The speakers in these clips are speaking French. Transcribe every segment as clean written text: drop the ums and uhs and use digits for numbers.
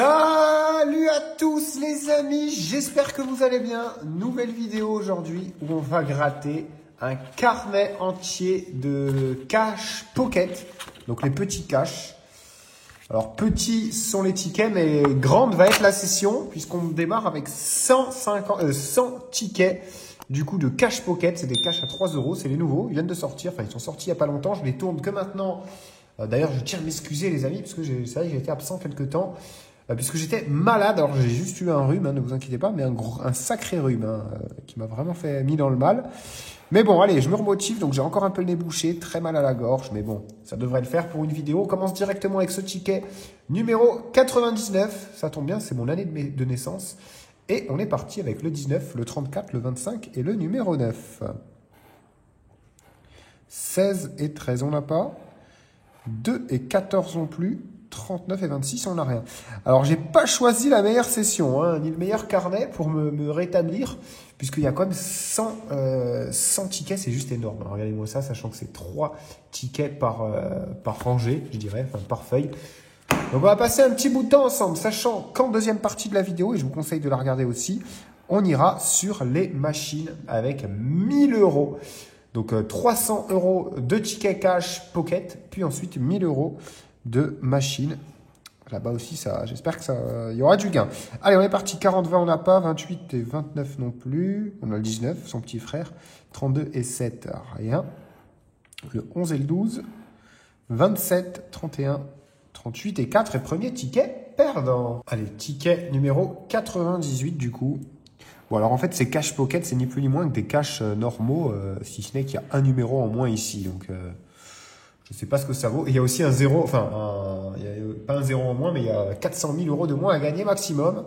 Salut à tous les amis, j'espère que vous allez bien. Nouvelle vidéo aujourd'hui où on va gratter un carnet entier de cash pocket, donc les petits cash. Alors petits sont les tickets, mais grande va être la session puisqu'on démarre avec 100 tickets du coup de cash pocket. C'est des cash à 3 €, c'est les nouveaux, ils viennent de sortir, enfin ils sont sortis il n'y a pas longtemps, je les tourne que maintenant. D'ailleurs je tiens à m'excuser les amis parce que c'est vrai que j'ai été absent quelques temps. Puisque j'étais malade, alors j'ai juste eu un rhume, ne vous inquiétez pas, mais un sacré rhume qui m'a vraiment mis dans le mal. Mais bon, allez, je me remotive, donc j'ai encore un peu le nez bouché, très mal à la gorge, mais bon, ça devrait le faire pour une vidéo. On commence directement avec ce ticket numéro 99, ça tombe bien, c'est mon année de naissance. Et on est parti avec le 19, le 34, le 25 et le numéro 9. 16 et 13, on n'a pas. 2 et 14 non plus. 39 et 26, on n'a rien. Alors, j'ai pas choisi la meilleure session, ni le meilleur carnet pour me rétablir, puisqu'il y a quand même 100 tickets, c'est juste énorme. Regardez-moi ça, sachant que c'est 3 tickets par rangée, je dirais, enfin par feuille. Donc, on va passer un petit bout de temps ensemble, sachant qu'en deuxième partie de la vidéo, et je vous conseille de la regarder aussi, on ira sur les machines avec 1000 €. Donc, 300 € de tickets cash pocket, puis ensuite 1000 € de machine. Là-bas aussi, ça, j'espère que il y aura du gain. Allez, on est parti. 40, 20, on n'a pas. 28 et 29 non plus. On a le 19, son petit frère. 32 et 7, rien. Le 11 et le 12. 27, 31, 38 et 4. Et premier ticket perdant. Allez, ticket numéro 98 du coup. Bon, alors en fait, ces cash pocket, c'est ni plus ni moins que des cash normaux, si ce n'est qu'il y a un numéro en moins ici. Donc, je ne sais pas ce que ça vaut. Et il y a aussi un zéro, il y a pas un zéro en moins, mais il y a 400 000 € de moins à gagner maximum.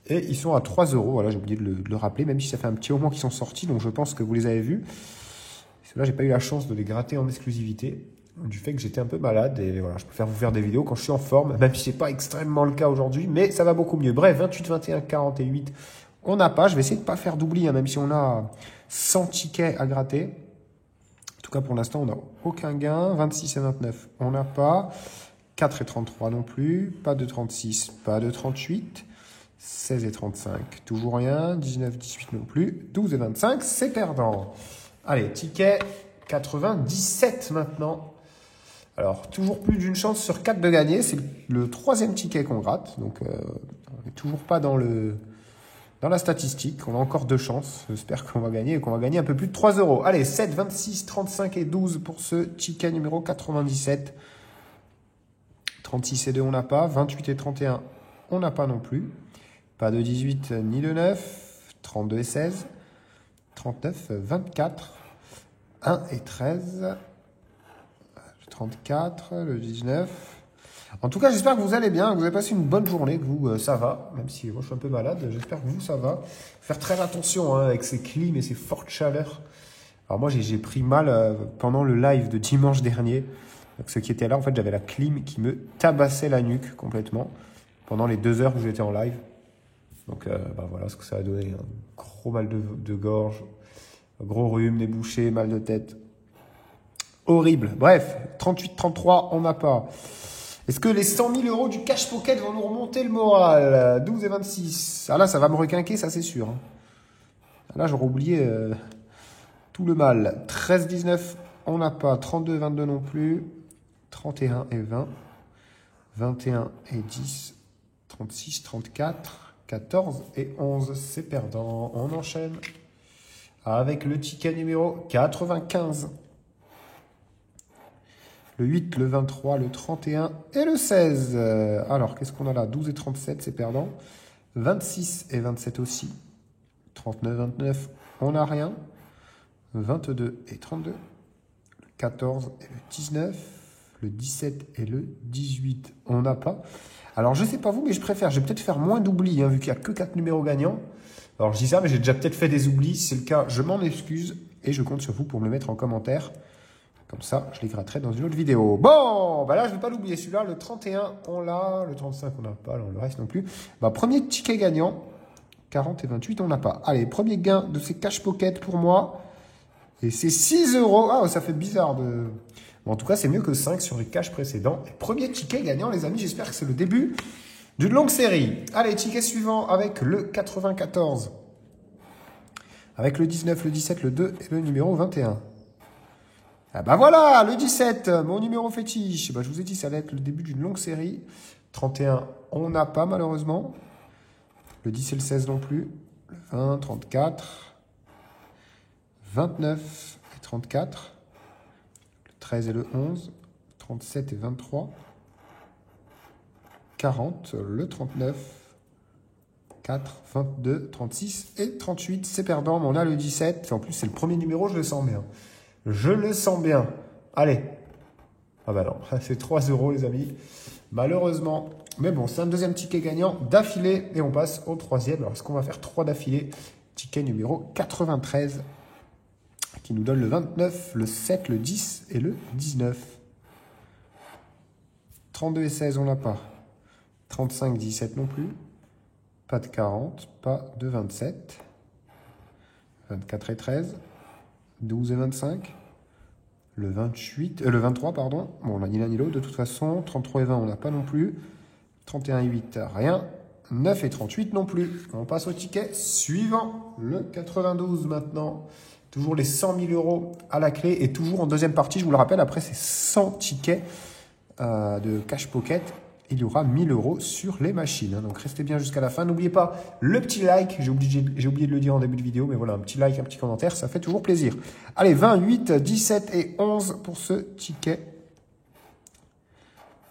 Et ils sont à 3 €. Voilà, j'ai oublié de le rappeler, même si ça fait un petit moment qu'ils sont sortis, donc je pense que vous les avez vus. Ceux-là, j'ai pas eu la chance de les gratter en exclusivité, du fait que j'étais un peu malade. Et voilà, je préfère vous faire des vidéos quand je suis en forme, même si c'est pas extrêmement le cas aujourd'hui, mais ça va beaucoup mieux. Bref, 28, 21, 48, on n'a pas. Je vais essayer de pas faire d'oubli, même si on a 100 tickets à gratter. En tout cas, pour l'instant, on n'a aucun gain. 26 et 29, on n'a pas. 4 et 33 non plus. Pas de 36, pas de 38. 16 et 35, toujours rien. 19, 18 non plus. 12 et 25, c'est perdant. Allez, ticket 97 maintenant. Alors, toujours plus d'une chance sur 4 de gagner. C'est le 3e ticket qu'on gratte. Donc, on n'est toujours pas dans la statistique. On a encore 2 chances. J'espère qu'on va gagner et qu'on va gagner un peu plus de 3 €. Allez, 7, 26, 35 et 12 pour ce ticket numéro 97. 36 et 2, on n'a pas. 28 et 31, on n'a pas non plus. Pas de 18 ni de 9. 32 et 16. 39, 24. 1 et 13. Le 34, le 19. En tout cas, j'espère que vous allez bien, que vous avez passé une bonne journée, que vous, ça va, même si moi je suis un peu malade, j'espère que vous, ça va. Faire très attention avec ces clims et ces fortes chaleurs. Alors moi, j'ai pris mal pendant le live de dimanche dernier. Donc, ceux qui étaient là, en fait, j'avais la clim qui me tabassait la nuque complètement pendant les 2 heures où j'étais en live. Donc voilà ce que ça a donné. Un gros mal de gorge, un gros rhume, nez bouché, mal de tête. Horrible. Bref, 38, 33, on n'a pas. Est-ce que les 100 000 € du cash pocket vont nous remonter le moral? 12 et 26. Ah là, ça va me requinquer, ça c'est sûr. Là, j'aurais oublié tout le mal. 13, 19, on n'a pas. 32, 22 non plus. 31 et 20. 21 et 10. 36, 34. 14 et 11. C'est perdant. On enchaîne avec le ticket numéro 95. Le 8, le 23, le 31 et le 16. Alors, qu'est-ce qu'on a là? 12 et 37, c'est perdant. 26 et 27 aussi. 39, 29, on n'a rien. 22 et 32. Le 14 et le 19. Le 17 et le 18, on n'a pas. Alors, je ne sais pas vous, mais je préfère. Je vais peut-être faire moins d'oublis, vu qu'il n'y a que 4 numéros gagnants. Alors, je dis ça, mais j'ai déjà peut-être fait des oublis. Si c'est le cas, je m'en excuse. Et je compte sur vous pour me le mettre en commentaire. Comme ça, je les gratterai dans une autre vidéo. Bon, là, je ne vais pas l'oublier. Celui-là, le 31, on l'a. Le 35, on n'a pas. Là, le reste non plus. Premier ticket gagnant. 40 et 28, on n'a pas. Allez, premier gain de ces cash pocket pour moi. Et c'est 6 €. Ah, ça fait bizarre de... Bon, en tout cas, c'est mieux que 5 sur les cash précédents. Et premier ticket gagnant, les amis. J'espère que c'est le début D'une longue série. Allez, ticket suivant avec le 94. Avec le 19, le 17, le 2 et le numéro 21. Ah bah voilà, le 17, mon numéro fétiche. Bah, je vous ai dit, ça allait être le début d'une longue série. 31, on n'a pas malheureusement. Le 10 et le 16 non plus. Le 20, 34. 29 et 34. Le 13 et le 11. 37 et 23. 40, le 39. 4, 22, 36 et 38. C'est perdant, mais on a le 17. En plus, c'est le premier numéro, je le sens bien. Je le sens bien. Allez. Ah bah non, c'est 3 € les amis. Malheureusement. Mais bon, c'est un deuxième ticket gagnant d'affilée. Et on passe au troisième. Alors, est-ce qu'on va faire 3 d'affilée? Ticket numéro 93. Qui nous donne le 29, le 7, le 10 et le 19. 32 et 16, on n'a pas. 35, 17 non plus. Pas de 40, pas de 27. 24 et 13. 12 et 25. Le 23, pardon. Bon, on a ni l'un ni l'autre de toute façon. 33 et 20, on n'a pas non plus. 31 et 8, rien. 9 et 38 non plus. On passe au ticket suivant. Le 92 maintenant. Toujours les 100 000 € à la clé. Et toujours en deuxième partie, je vous le rappelle, après ces 100 tickets de cash pocket, il y aura 1000 € sur les machines. Donc restez bien jusqu'à la fin. N'oubliez pas le petit like. J'ai oublié de le dire en début de vidéo, mais voilà, un petit like, un petit commentaire, ça fait toujours plaisir. Allez, 28, 17 et 11 pour ce ticket.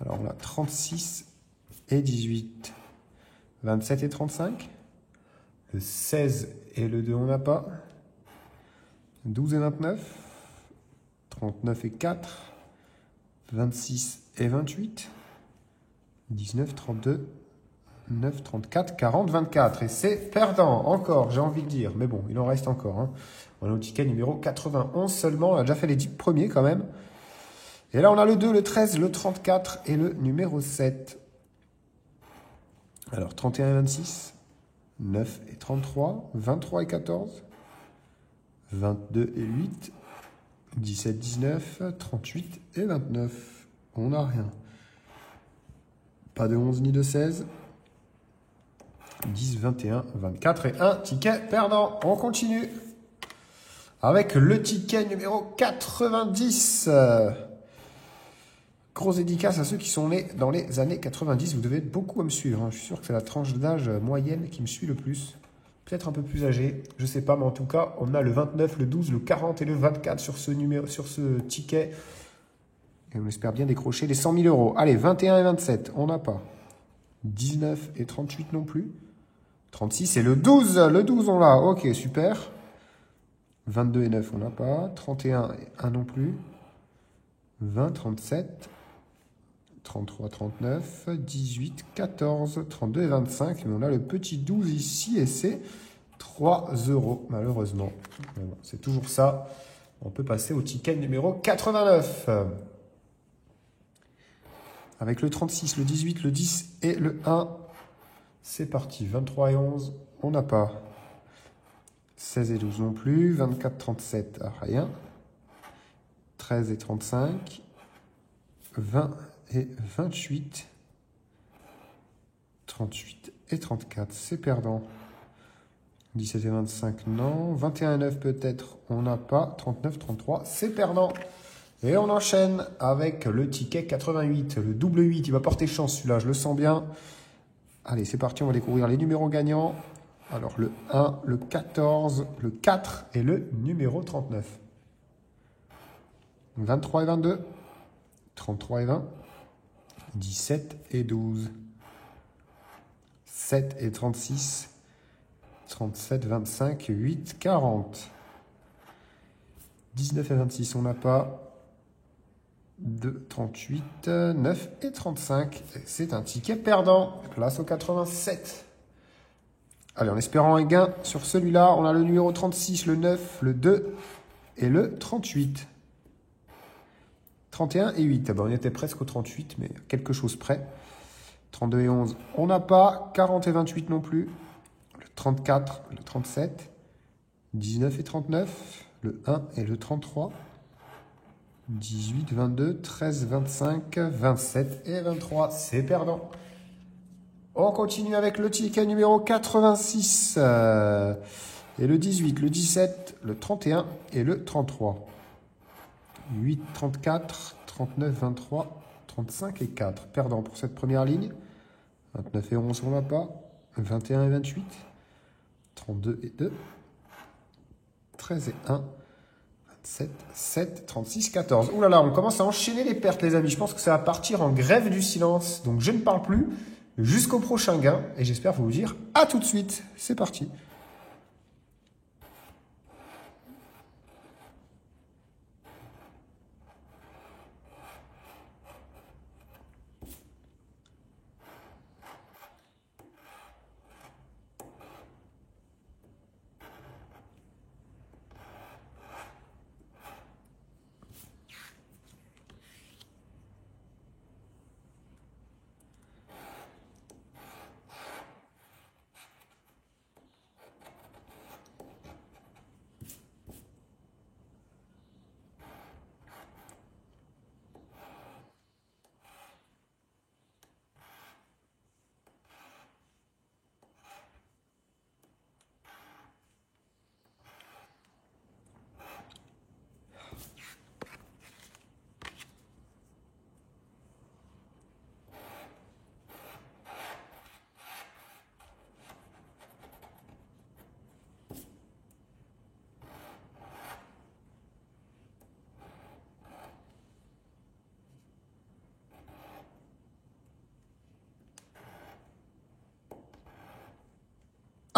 Alors on a 36 et 18. 27 et 35. Le 16 et le 2, on n'a pas. 12 et 29. 39 et 4. 26 et 28. 19, 32, 9, 34, 40, 24. Et c'est perdant, encore, j'ai envie de dire. Mais bon, il en reste encore. Hein. On est au ticket numéro 91 seulement. On a déjà fait les 10 premiers quand même. Et là, on a le 2, le 13, le 34 et le numéro 7. Alors, 31 et 26, 9 et 33, 23 et 14, 22 et 8, 17, 19, 38 et 29. On n'a rien. Pas de 11 ni de 16. 10, 21, 24 et un ticket perdant. On continue avec le ticket numéro 90. Grosse dédicace à ceux qui sont nés dans les années 90. Vous devez beaucoup à me suivre. Hein. Je suis sûr que c'est la tranche d'âge moyenne qui me suit le plus. Peut-être un peu plus âgé, je ne sais pas. Mais en tout cas, on a le 29, le 12, le 40 et le 24 sur ce ticket. Et on espère bien décrocher les 100 000 €. Allez, 21 et 27, on n'a pas. 19 et 38 non plus. 36 et le 12. Le 12, on l'a. Ok, super. 22 et 9, on n'a pas. 31 et 1 non plus. 20, 37. 33, 39. 18, 14. 32 et 25. Mais on a le petit 12 ici et c'est 3 € malheureusement. Bon, c'est toujours ça. On peut passer au ticket numéro 89. Avec le 36, le 18, le 10 et le 1. C'est parti. 23 et 11, on n'a pas. 16 et 12 non plus. 24, 37, rien. 13 et 35. 20 et 28. 38 et 34, c'est perdant. 17 et 25, non. 21 et 9 peut-être, on n'a pas. 39, 33, c'est perdant. Et on enchaîne avec le ticket 88, le double 8. Il va porter chance celui-là, je le sens bien. Allez, c'est parti, on va découvrir les numéros gagnants. Alors le 1, le 14, le 4 et le numéro 39. 23 et 22, 33 et 20, 17 et 12, 7 et 36, 37, 25, 8, 40. 19 et 26, on n'a pas. 2, 38, 9 et 35. C'est un ticket perdant. Place au 87. Allez, en espérant un gain sur celui-là, on a le numéro 36, le 9, le 2 et le 38. 31 et 8. Ah ben, on était presque au 38, mais quelque chose près. 32 et 11, on n'a pas. 40 et 28 non plus. Le 34, le 37. 19 et 39. Le 1 et le 33. 18, 22, 13, 25, 27 et 23. C'est perdant. On continue avec le ticket numéro 86. Et le 18, le 17, le 31 et le 33. 8, 34, 39, 23, 35 et 4. Perdant pour cette première ligne. 29 et 11, on n'a pas. 21 et 28. 32 et 2. 13 et 1. 27, 7, 36, 14. Ouh là là, on commence à enchaîner les pertes, les amis. Je pense que ça va partir en grève du silence. Donc je ne parle plus jusqu'au prochain gain. Et j'espère vous dire à tout de suite. C'est parti.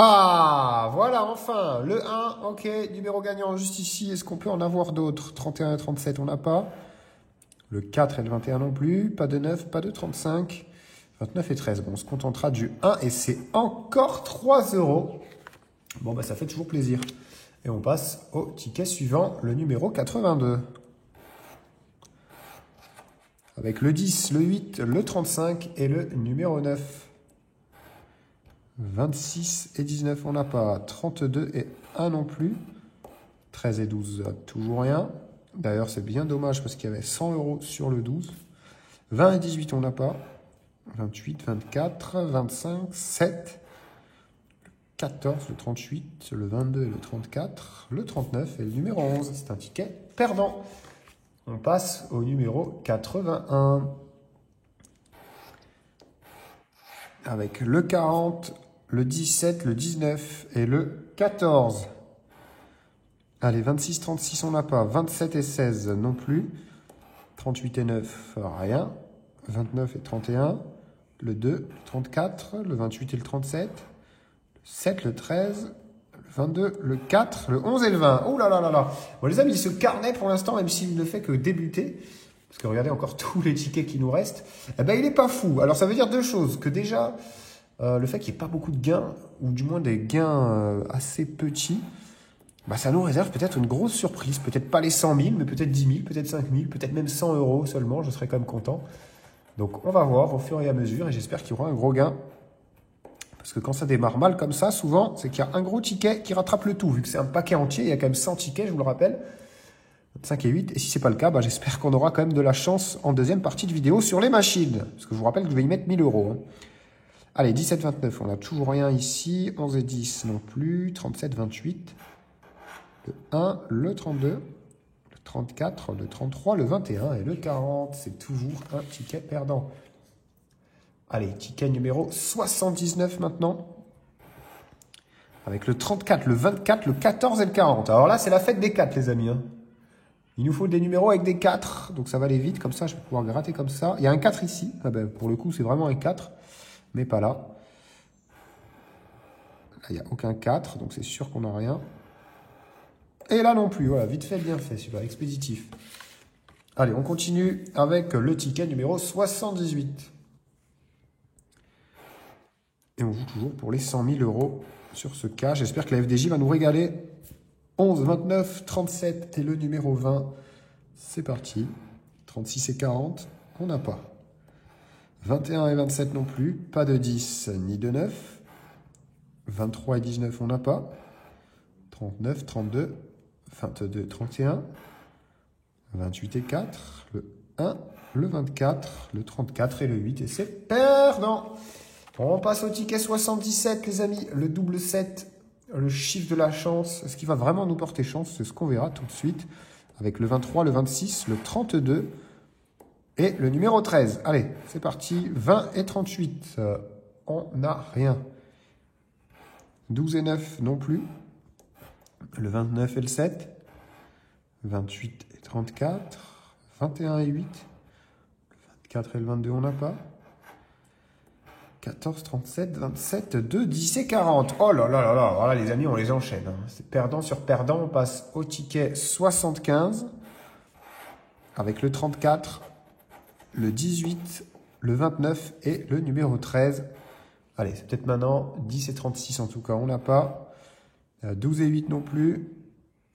Ah, voilà, enfin, le 1, ok, numéro gagnant juste ici. Est-ce qu'on peut en avoir d'autres? 31 et 37, on n'a pas. Le 4 et le 21 non plus. Pas de 9, pas de 35. 29 et 13. Bon, on se contentera du 1 et c'est encore 3 €. Bon, bah ça fait toujours plaisir. Et on passe au ticket suivant, le numéro 82. Avec le 10, le 8, le 35 et le numéro 9. 26 et 19, on n'a pas. 32 et 1 non plus. 13 et 12, toujours rien. D'ailleurs, c'est bien dommage parce qu'il y avait 100 € sur le 12. 20 et 18, on n'a pas. 28, 24, 25, 7. Le 14, le 38, le 22 et le 34. Le 39 et le numéro 11. C'est un ticket perdant. On passe au numéro 81. Avec le 40, le 17, le 19 et le 14. Allez, 26, 36, on n'a pas. 27 et 16 non plus. 38 et 9, rien. 29 et 31. Le 2, le 34, le 28 et le 37. Le 7, le 13, le 22, le 4, le 11 et le 20. Oh là là là là. Bon, les amis, ce carnet, pour l'instant, même s'il ne fait que débuter, parce que regardez encore tous les tickets qui nous restent, eh ben, il n'est pas fou. Alors, ça veut dire deux choses. Que déjà, le fait qu'il n'y ait pas beaucoup de gains, ou du moins des gains assez petits, bah, ça nous réserve peut-être une grosse surprise. Peut-être pas les 100 000, mais peut-être 10 000, peut-être 5 000, peut-être même 100 € seulement. Je serais quand même content. Donc, on va voir au fur et à mesure, et j'espère qu'il y aura un gros gain. Parce que quand ça démarre mal comme ça, souvent, c'est qu'il y a un gros ticket qui rattrape le tout. Vu que c'est un paquet entier, il y a quand même 100 tickets, je vous le rappelle. 5 et 8. Et si c'est pas le cas, bah, j'espère qu'on aura quand même de la chance en deuxième partie de vidéo sur les machines. Parce que je vous rappelle que je vais y mettre 1 000 €. Hein. Allez, 17, 29, on n'a toujours rien ici. 11 et 10 non plus. 37, 28. Le 1, le 32, le 34, le 33, le 21 et le 40. C'est toujours un ticket perdant. Allez, ticket numéro 79 maintenant. Avec le 34, le 24, le 14 et le 40. Alors là, c'est la fête des 4, les amis. Hein. Il nous faut des numéros avec des 4. Donc ça va aller vite. Comme ça, je vais pouvoir gratter comme ça. Il y a un 4 ici. Ah ben, pour le coup, c'est vraiment un 4. Mais pas là. Là, il n'y a aucun 4. Donc c'est sûr qu'on n'a rien. Et là non plus. Voilà, vite fait, bien fait. Super, expéditif. Allez, on continue avec le ticket numéro 78. Et on joue toujours pour les 100 000 € sur ce cas. J'espère que la FDJ va nous régaler. 11, 29, 37 et le numéro 20. C'est parti. 36 et 40, on n'a pas. 21 et 27 non plus. Pas de 10 ni de 9. 23 et 19, on n'a pas. 39, 32, 22, 31. 28 et 4. Le 1, le 24, le 34 et le 8. Et c'est perdant. On passe au ticket 77, les amis. Le double 7, le chiffre de la chance. Est-ce qu'il va vraiment nous porter chance? C'est ce qu'on verra tout de suite. Avec le 23, le 26, le 32 et le numéro 13. Allez, c'est parti. 20 et 38. On n'a rien. 12 et 9 non plus. Le 29 et le 7. 28 et 34. 21 et 8. Le 24 et le 22, on n'a pas. 14, 37, 27, 2, 10 et 40. Oh là là là là. Voilà, les amis, on les enchaîne. C'est perdant sur perdant. On passe au ticket 75. Avec le 34, le 18, le 29 et le numéro 13. Allez, c'est peut-être maintenant. 10 et 36 en tout cas, on n'a pas. 12 et 8 non plus.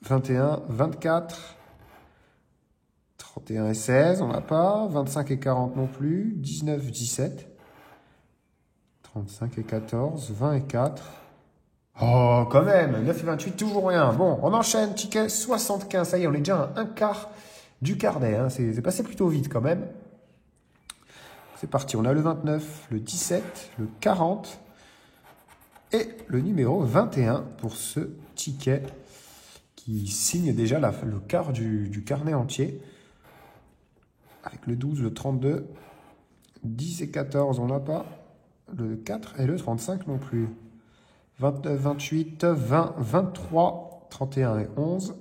21, 24. 31 et 16, on n'a pas. 25 et 40 non plus. 19, 17. 35 et 14. 20 et 4. Oh, quand même. 9 et 28, toujours rien. Bon, on enchaîne. Ticket 75. Ça y est, on est déjà à un quart du carnet. Hein. C'est passé plutôt vite quand même. C'est parti. On a le 29, le 17, le 40 et le numéro 21 pour ce ticket qui signe déjà le quart du carnet entier. Avec le 12, le 32, 10 et 14, on n'a pas. Le 4 et le 35 non plus. 29, 28, 20, 23, 31 et 11.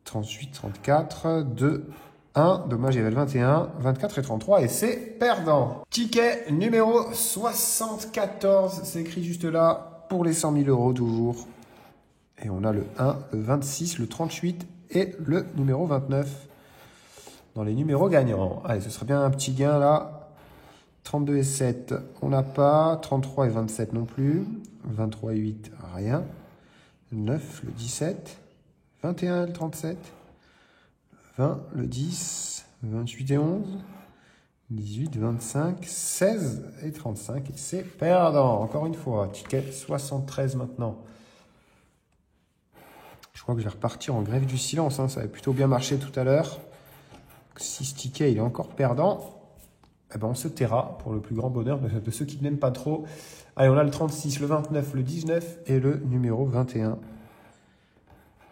38, 34, 2, 1. Dommage, il y avait le 21, 24 et 33 et c'est perdant. Ticket numéro 74, c'est écrit juste là, pour les 100 000 euros toujours. Et on a le 1, le 26, le 38 et le numéro 29 dans les numéros gagnants. Allez, ce serait bien un petit gain là. 32 et 7, on n'a pas. 33 et 27 non plus. 23 et 8, rien. 9, le 17. 21 et le 37. 20, le 10. 28 et 11. 18, 25, 16 et 35. Et c'est perdant. Encore une fois, ticket 73 maintenant. Je crois que je vais repartir en grève du silence. Hein. Ça avait plutôt bien marché tout à l'heure. Si ce ticket il est encore perdant, eh ben on se taira pour le plus grand bonheur de ceux qui n'aiment pas trop. Allez, on a le 36, le 29, le 19 et le numéro 21.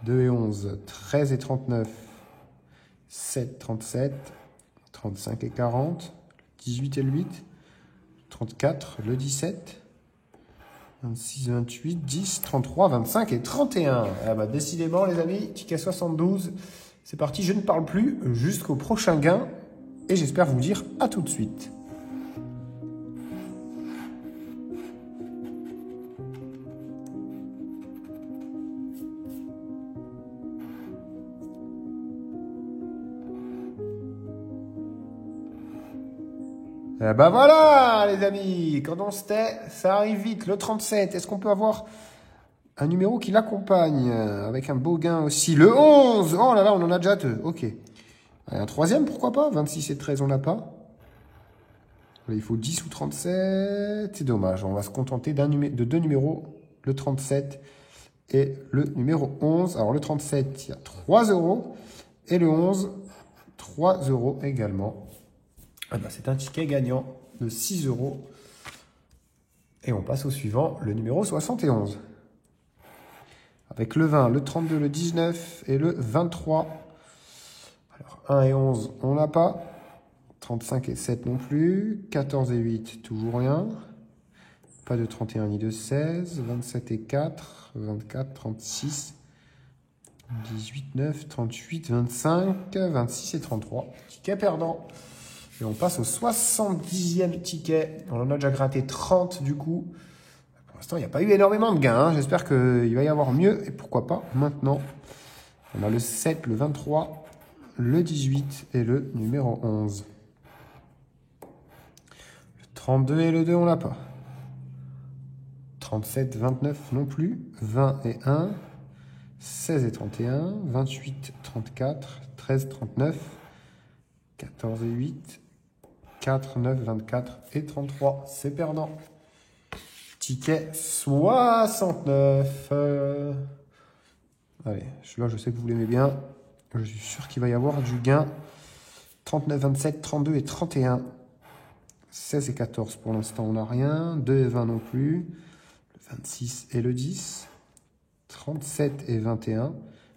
2 et 11, 13 et 39, 7, 37, 35 et 40, 18 et le 8, 34, le 17, 26, 28, 10, 33, 25 et 31. Ah bah, décidément, les amis, ticket 72. C'est parti, je ne parle plus jusqu'au prochain gain. Et j'espère vous dire à tout de suite. Et ben voilà, les amis, quand on se tait, ça arrive vite. Le 37, est-ce qu'on peut avoir un numéro qui l'accompagne avec un beau gain aussi? Le 11, oh là là, on en a déjà deux. Ok. Allez, un troisième, pourquoi pas? 26 et 13, on n'a pas. Il faut 10 ou 37. C'est dommage, on va se contenter de deux numéros. Le 37 et le numéro 11. Alors le 37, il y a 3 euros. Et le 11, 3 euros également. Ah bah, c'est un ticket gagnant de 6 euros. Et on passe au suivant, le numéro 71. Avec le 20, le 32, le 19 et le 23. Alors 1 et 11, on n'a pas. 35 et 7 non plus. 14 et 8, toujours rien. Pas de 31 ni de 16. 27 et 4. 24, 36. 18, 9, 38, 25, 26 et 33. Ticket perdant. Et on passe au 70e ticket. On en a déjà gratté 30 du coup. Pour l'instant, il n'y a pas eu énormément de gains. Hein. J'espère qu'il va y avoir mieux. Et pourquoi pas maintenant. On a le 7, le 23, le 18 et le numéro 11. Le 32 et le 2, on l'a pas. 37, 29 non plus. 20 et 1. 16 et 31. 28, 34. 13, 39. 14 et 8. 4, 9, 24 et 33. C'est perdant. Ticket 69. Allez, celui-là, je sais que vous l'aimez bien. Je suis sûr qu'il va y avoir du gain. 39, 27, 32 et 31. 16 et 14, pour l'instant, on n'a rien. 2 et 20 non plus. Le 26 et le 10. 37 et 21.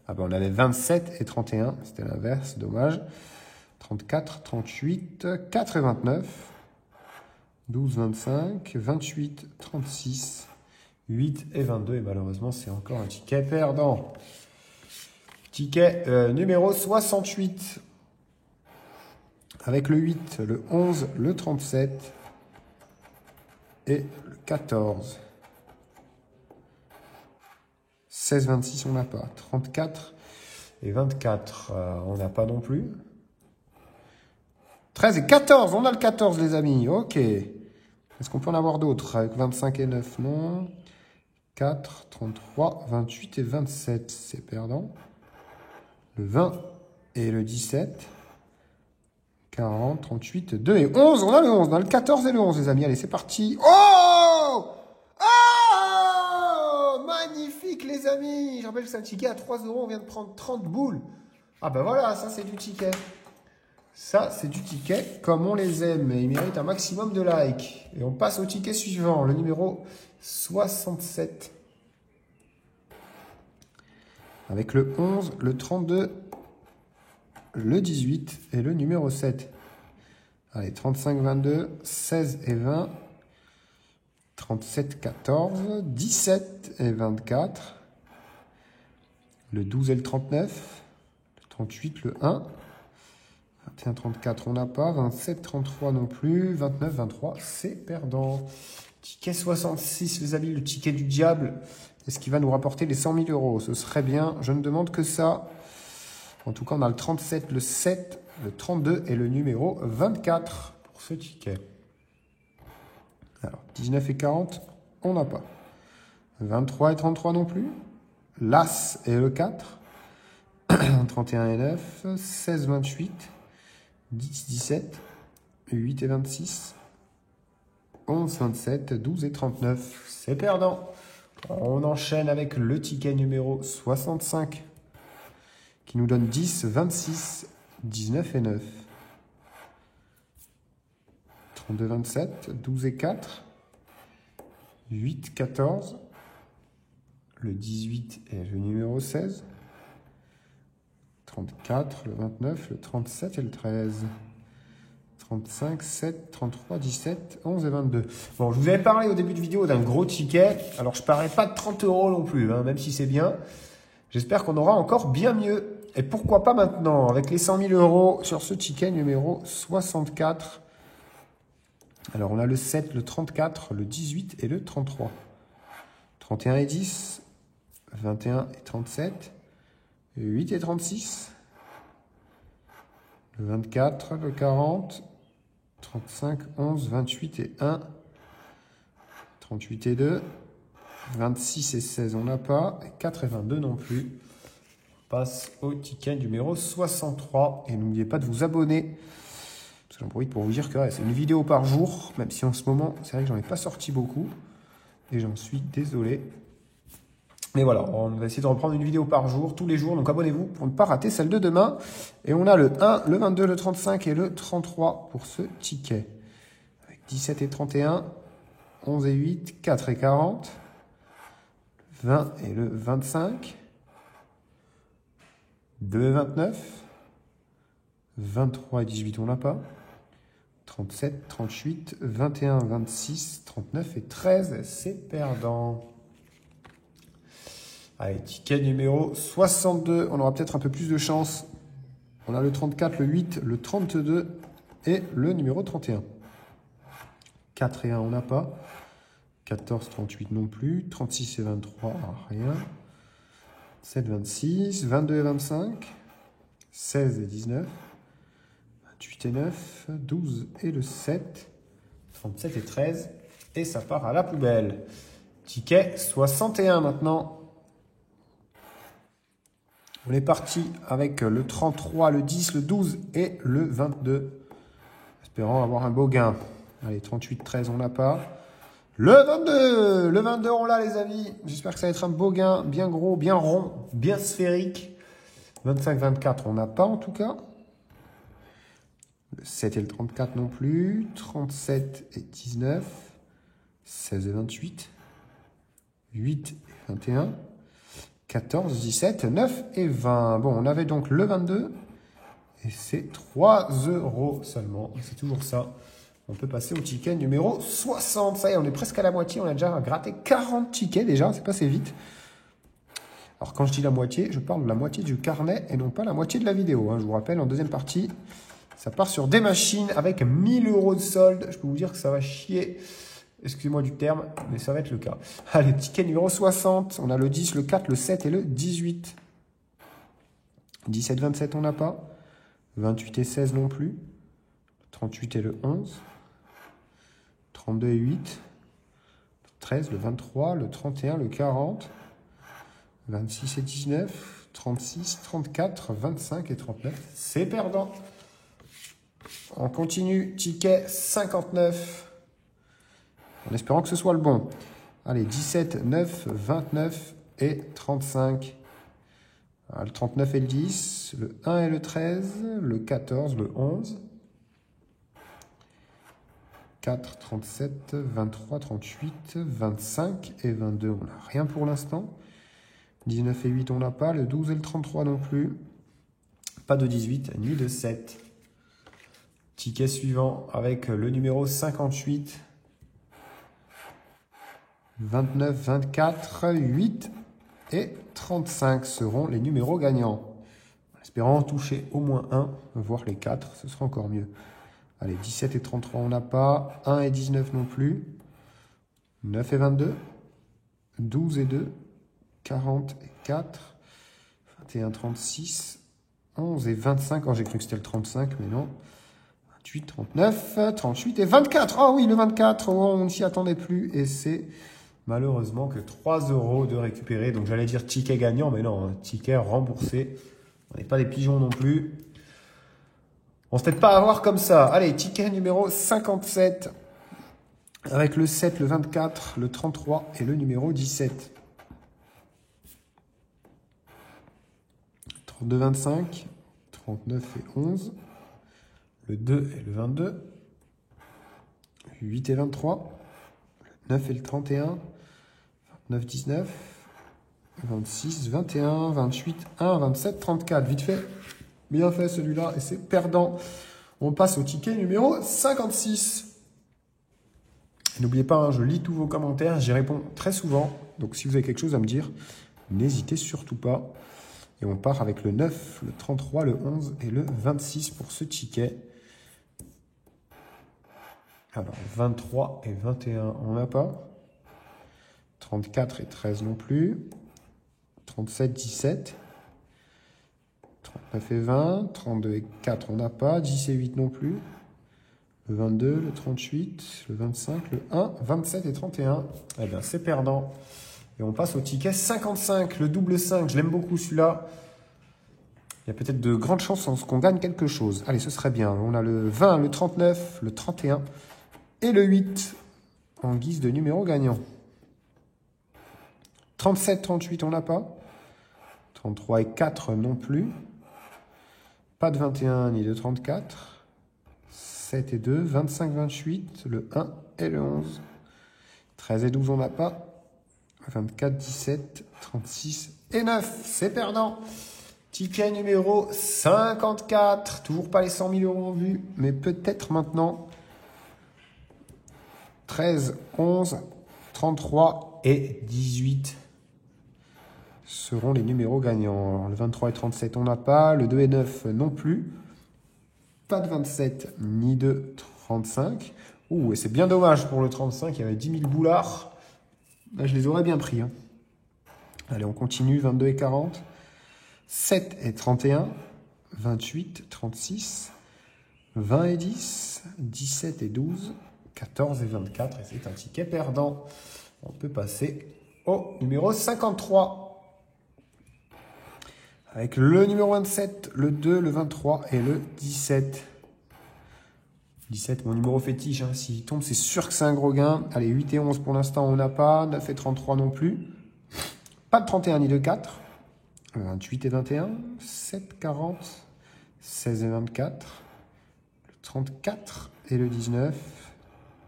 Ah ben, on avait 27 et 31. C'était l'inverse, dommage. 34, 38, 4 et 29. 12, 25, 28, 36, 8 et 22. Et malheureusement, c'est encore un ticket perdant. Ticket numéro 68. Avec le 8, le 11, le 37 et le 14. 16, 26, on n'a pas. 34 et 24, on n'a pas non plus. 13 et 14, on a le 14 les amis, ok. Est-ce qu'on peut en avoir d'autres? Avec 25 et 9, non. 4, 33, 28 et 27, c'est perdant. Le 20 et le 17. 40, 38, 2 et 11, on a le 11, on a le 14 et le 11 les amis, allez c'est parti. Oh! Oh! Magnifique les amis. Je rappelle que c'est un ticket à 3 €, on vient de prendre 30 boules. Ah ben voilà, ça c'est du ticket. Ça, c'est du ticket comme on les aime. Ils méritent un maximum de likes. Et on passe au ticket suivant, le numéro 67. Avec le 11, le 32, le 18 et le numéro 7. Allez, 35, 22, 16 et 20. 37, 14, 17 et 24. Le 12 et le 39. Le 38, le 1. 21, 34, on n'a pas. 27, 33 non plus. 29, 23, c'est perdant. Ticket 66, les amis, le ticket du diable. Est-ce qu'il va nous rapporter les 100 000 €? Ce serait bien. Je ne demande que ça. En tout cas, on a le 37, le 7, le 32 et le numéro 24 pour ce ticket. Alors, 19 et 40, on n'a pas. 23 et 33 non plus. L'As et le 4. 31 et 9. 16, 28. 10, 17, 8 et 26, 11, 27, 12 et 39. C'est perdant. On enchaîne avec le ticket numéro 65 qui nous donne 10, 26, 19 et 9. 32, 27, 12 et 4, 8, 14, le 18 et le numéro 16. 34, le 29, le 37 et le 13. 35, 7, 33, 17, 11 et 22. Bon, je vous avais parlé au début de vidéo d'un gros ticket. Alors, je ne parie pas de 30 € non plus, hein, même si c'est bien. J'espère qu'on aura encore bien mieux. Et pourquoi pas maintenant, avec les 100 000 € sur ce ticket numéro 64. Alors, on a le 7, le 34, le 18 et le 33. 31 et 10, 21 et 37. 8 et 36, le 24, le 40, 35, 11, 28 et 1, 38 et 2, 26 et 16, on n'a pas, et 4 et 22 non plus. On passe au ticket numéro 63, et n'oubliez pas de vous abonner, parce que j'en profite pour vous dire que c'est une vidéo par jour, même si en ce moment, c'est vrai que j'en ai pas sorti beaucoup, et j'en suis désolé. Mais voilà, on va essayer de reprendre une vidéo par jour, tous les jours. Donc abonnez-vous pour ne pas rater celle de demain. Et on a le 1, le 22, le 35 et le 33 pour ce ticket. Avec 17 et 31, 11 et 8, 4 et 40, 20 et le 25, 2 et 29, 23 et 18, on n'a pas. 37, 38, 21, 26, 39 et 13, c'est perdant. Allez, ticket numéro 62, on aura peut-être un peu plus de chance. On a le 34, le 8, le 32 et le numéro 31. 4 et 1, on n'a pas. 14, 38 non plus. 36 et 23, rien. 7, 26, 22 et 25. 16 et 19. 28 et 9. 12 et le 7. 37 et 13. Et ça part à la poubelle. Ticket 61 maintenant. On est parti avec le 33, le 10, le 12 et le 22. Espérant avoir un beau gain. Allez, 38, 13, on n'a pas. Le 22, on l'a les amis. J'espère que ça va être un beau gain, bien gros, bien rond, bien sphérique. 25, 24, on n'a pas en tout cas. Le 7 et le 34 non plus. 37 et 19. 16 et 28. 8 et 21. 14, 17, 9 et 20. Bon, on avait donc le 22. Et c'est 3 € seulement. C'est toujours ça. On peut passer au ticket numéro 60. Ça y est, on est presque à la moitié. On a déjà gratté 40 tickets déjà. C'est passé vite. Alors, quand je dis la moitié, je parle de la moitié du carnet et non pas la moitié de la vidéo. Je vous rappelle, en deuxième partie, ça part sur des machines avec 1000 € de solde. Je peux vous dire que ça va chier. Excusez-moi du terme, mais ça va être le cas. Allez, ticket numéro 60. On a le 10, le 4, le 7 et le 18. 17, 27, on n'a pas. 28 et 16 non plus. 38 et le 11. 32 et 8. 13, le 23, le 31, le 40. 26 et 19. 36, 34, 25 et 39. C'est perdant. On continue. Ticket 59. En espérant que ce soit le bon. Allez, 17, 9, 29 et 35. Le 39 et le 10, le 1 et le 13, le 14, le 11. 4, 37, 23, 38, 25 et 22. On n'a rien pour l'instant. 19 et 8, on n'a pas. Le 12 et le 33 non plus. Pas de 18 ni de 7. Ticket suivant avec le numéro 58. 29, 24, 8 et 35 seront les numéros gagnants. En espérant toucher au moins 1, voire les 4, ce sera encore mieux. Allez, 17 et 33, on n'a pas. 1 et 19 non plus. 9 et 22. 12 et 2. 40 et 4. 21, 36. 11 et 25. Oh, j'ai cru que c'était le 35, mais non. 28, 39, 38 et 24. Oh oui, le 24, oh, on ne s'y attendait plus. Et c'est malheureusement que 3 € de récupérer. Donc j'allais dire ticket gagnant, mais non, ticket remboursé. On n'est pas des pigeons non plus. On ne se fait pas avoir comme ça. Allez, ticket numéro 57. Avec le 7, le 24, le 33 et le numéro 17. 32, 25, 39 et 11. Le 2 et le 22. 8 et 23. Le 9 et le 31. 29, 19. 26, 21, 28, 1, 27, 34. Vite fait. Bien fait celui-là et c'est perdant. On passe au ticket numéro 56. N'oubliez pas, je lis tous vos commentaires, j'y réponds très souvent. Donc si vous avez quelque chose à me dire, n'hésitez surtout pas. Et on part avec le 9, le 33, le 11 et le 26 pour ce ticket. Alors 23 et 21, on n'a pas. 34 et 13 non plus. 37, 17. 39 et 20, 32 et 4, on n'a pas, 10 et 8 non plus, le 22, le 38, le 25, le 1, 27 et 31, eh bien c'est perdant. Et on passe au ticket 55, le double 5, je l'aime beaucoup celui-là. Il y a peut-être de grandes chances qu'on gagne quelque chose. Allez, ce serait bien. On a le 20, le 39, le 31 et le 8 en guise de numéro gagnant. 37, 38, on n'a pas. 33 et 4 non plus. Pas de 21 ni de 34. 7 et 2, 25, 28, le 1 et le 11. 13 et 12, on n'a pas. 24, 17, 36 et 9. C'est perdant. Ticket numéro 54. Toujours pas les 100 000 € en vue, mais peut-être maintenant. 13, 11, 33 et 18 seront les numéros gagnants. Alors, le 23 et 37, on n'a pas. Le 2 et 9 non plus. Pas de 27 ni de 35. Ouh, et c'est bien dommage pour le 35. Il y avait 10 000 boulards. Là, je les aurais bien pris. Allez, on continue. 22 et 40. 7 et 31. 28, 36. 20 et 10. 17 et 12. 14 et 24. Et c'est un ticket perdant. On peut passer au numéro 53. Avec le numéro 27, le 2, le 23 et le 17. 17, mon numéro fétiche. S'il tombe, c'est sûr que c'est un gros gain. Allez, 8 et 11 pour l'instant, on n'a pas. 9 et 33 non plus. Pas de 31 ni de 4. 28 et 21. 7, 40. 16 et 24. 34 et le 19.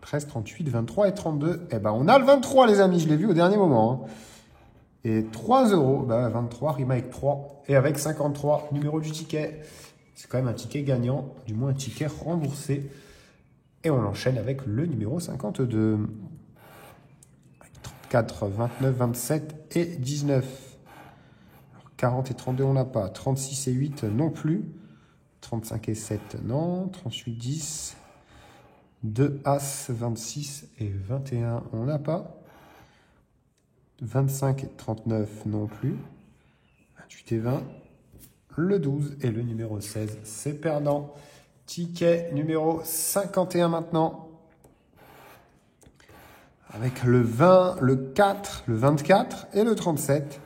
13, 38, 23 et 32. Eh ben, on a le 23, les amis. Je l'ai vu au dernier moment. Hein. Et 3 euros. Ben, 23 rime avec 3. Et avec 53, numéro du ticket. C'est quand même un ticket gagnant. Du moins, un ticket remboursé. Et on enchaîne avec le numéro 52. 34, 29, 27 et 19. Alors, 40 et 32, on n'a pas. 36 et 8 non plus. 35 et 7, non. 38, 10. 2 As, 26 et 21, on n'a pas. 25 et 39 non plus. 28 et 20. Le 12 et le numéro 16, c'est perdant. Ticket numéro 51 maintenant. Avec le 20, le 4, le 24 et le 37.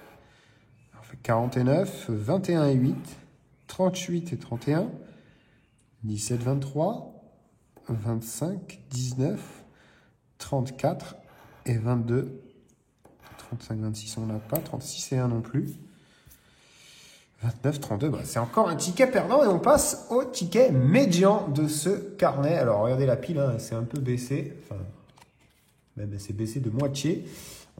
On fait 49, 21 et 8. 38 et 31. 17, 23. 25, 19, 34 et 22. 35, 26, on n'a pas. 36 et 1 non plus. 29, 32, bah, c'est encore un ticket perdant et on passe au ticket médian de ce carnet. Alors, regardez la pile, hein, c'est un peu baissé. Enfin, même c'est baissé de moitié.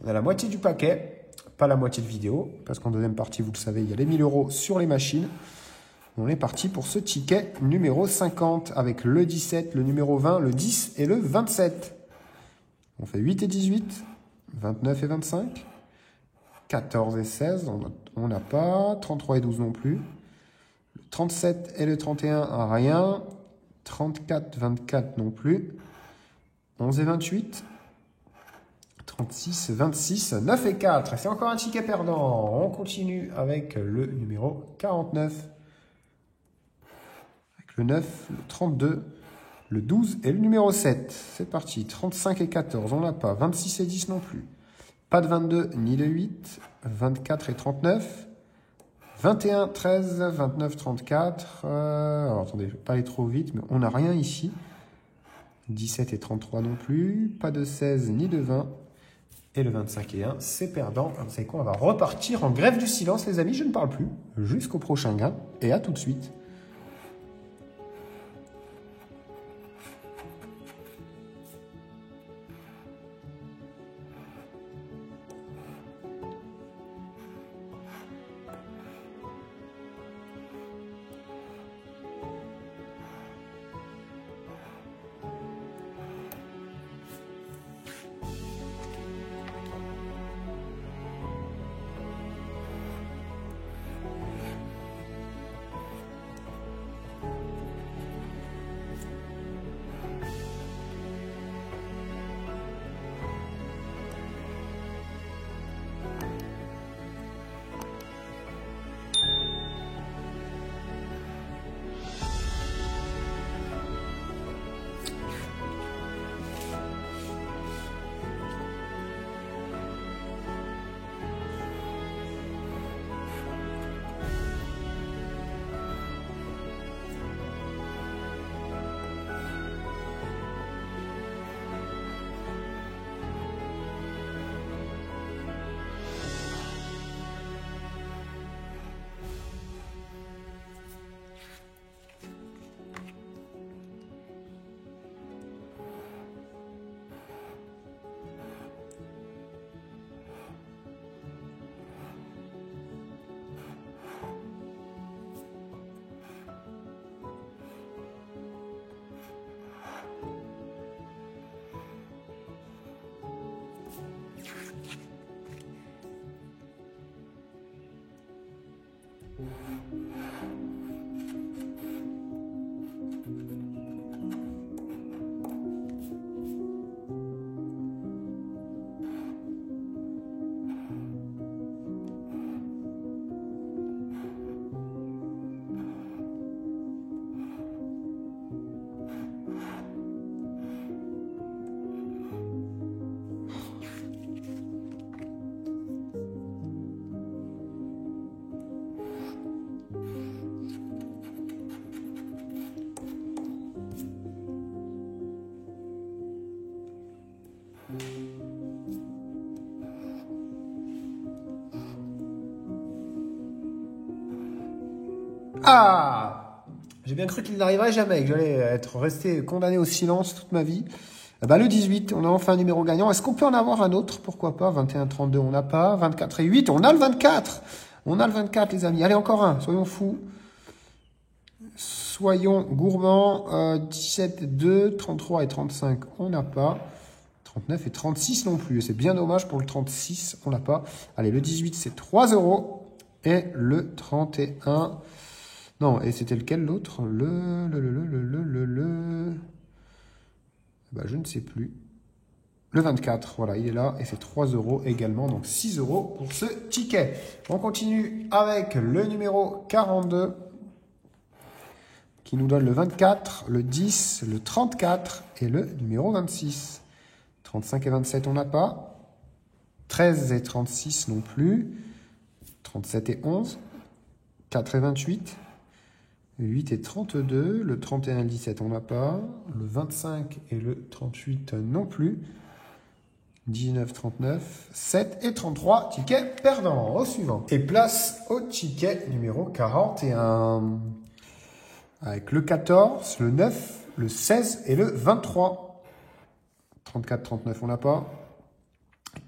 On a la moitié du paquet, pas la moitié de vidéo, parce qu'en deuxième partie, vous le savez, il y a les 1000 euros sur les machines. On est parti pour ce ticket numéro 50 avec le 17, le numéro 20, le 10 et le 27. On fait 8 et 18, 29 et 25, 14 et 16, on n'a pas, 33 et 12 non plus, le 37 et le 31, rien, 34, 24 non plus, 11 et 28, 36, 26, 9 et 4. C'est encore un ticket perdant. On continue avec le numéro 49. Le 9, le 32, le 12 et le numéro 7. C'est parti. 35 et 14, on n'a pas. 26 et 10 non plus. Pas de 22 ni de 8. 24 et 39. 21, 13, 29, 34. Alors attendez, je ne vais pas aller trop vite, mais on n'a rien ici. 17 et 33 non plus. Pas de 16 ni de 20. Et le 25 et 1, c'est perdant. Vous savez quoi, on va repartir en grève du silence, les amis. Je ne parle plus. Jusqu'au prochain gain. Et à tout de suite. Ah! J'ai bien cru qu'il n'arriverait jamais, que j'allais être resté condamné au silence toute ma vie. Bah, le 18, on a enfin un numéro gagnant. Est-ce qu'on peut en avoir un autre? Pourquoi pas? 21, 32, on n'a pas. 24 et 8, on a le 24. On a le 24, les amis. Allez, encore un. Soyons fous. Soyons gourmands. 17 et 2, 33 et 35, on n'a pas. 39 et 36 non plus. C'est bien dommage pour le 36, on l'a pas. Allez, le 18, c'est 3 €. Et le 31... Non, et c'était lequel l'autre? Bah, je ne sais plus. Le 24, voilà, il est là. Et c'est 3 € également, donc 6 € pour ce ticket. On continue avec le numéro 42, qui nous donne le 24, le 10, le 34 et le numéro 26. 35 et 27, on n'a pas. 13 et 36 non plus. 37 et 11. 4 et 28. 8 et 32. Le 31 et le 17, on n'a pas. Le 25 et le 38 non plus. 19, 39. 7 et 33. Ticket perdant. Au suivant. Et place au ticket numéro 41. Avec le 14, le 9, le 16 et le 23. 34, 39, on n'a pas.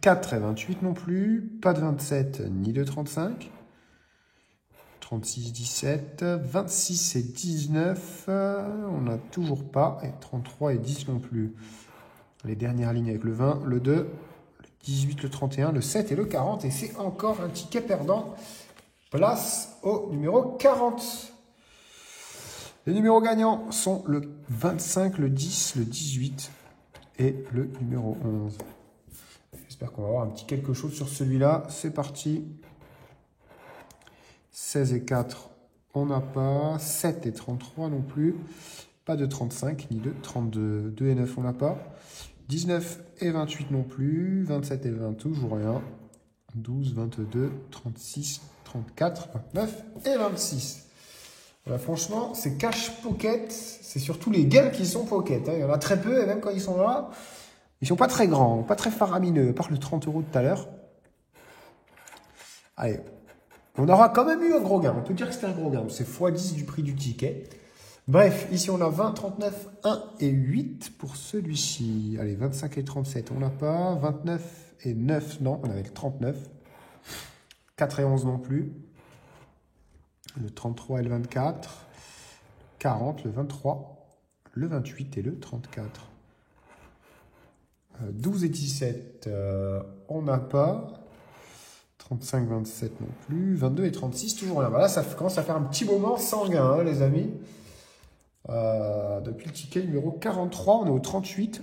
4 et 28 non plus. Pas de 27 ni de 35. 36, 17. 26 et 19. On n'a toujours pas. Et 33 et 10 non plus. Les dernières lignes avec le 20, le 2, le 18, le 31, le 7 et le 40. Et c'est encore un ticket perdant. Place au numéro 40. Les numéros gagnants sont le 25, le 10, le 18 et le numéro 11. J'espère qu'on va avoir un petit quelque chose sur celui-là. C'est parti. 16 et 4, on n'a pas. 7 et 33 non plus. Pas de 35 ni de 32. 2 et 9, on n'a pas. 19 et 28 non plus. 27 et 20, toujours rien. 12, 22, 36, 34, 29 et 26. Voilà, franchement, c'est cash pocket. C'est surtout les gains qui sont pocket. Hein. Il y en a très peu, et même quand ils sont là, ils sont pas très grands, pas très faramineux, à part le 30 € de tout à l'heure. Allez, on aura quand même eu un gros gain. On peut dire que c'était un gros gain. C'est x10 du prix du ticket. Bref, ici on a 20, 39, 1 et 8 pour celui-ci. Allez, 25 et 37, on n'a pas. 29 et 9, non, on avait le 39. 4 et 11 non plus. Le 33 et le 24, 40, le 23, le 28 et le 34. 12 et 17, on n'a pas. 35, 27 non plus. 22 et 36, toujours rien. Voilà, ça commence à faire un petit moment sanguin, hein, les amis. Depuis le ticket numéro 43, on est au 38.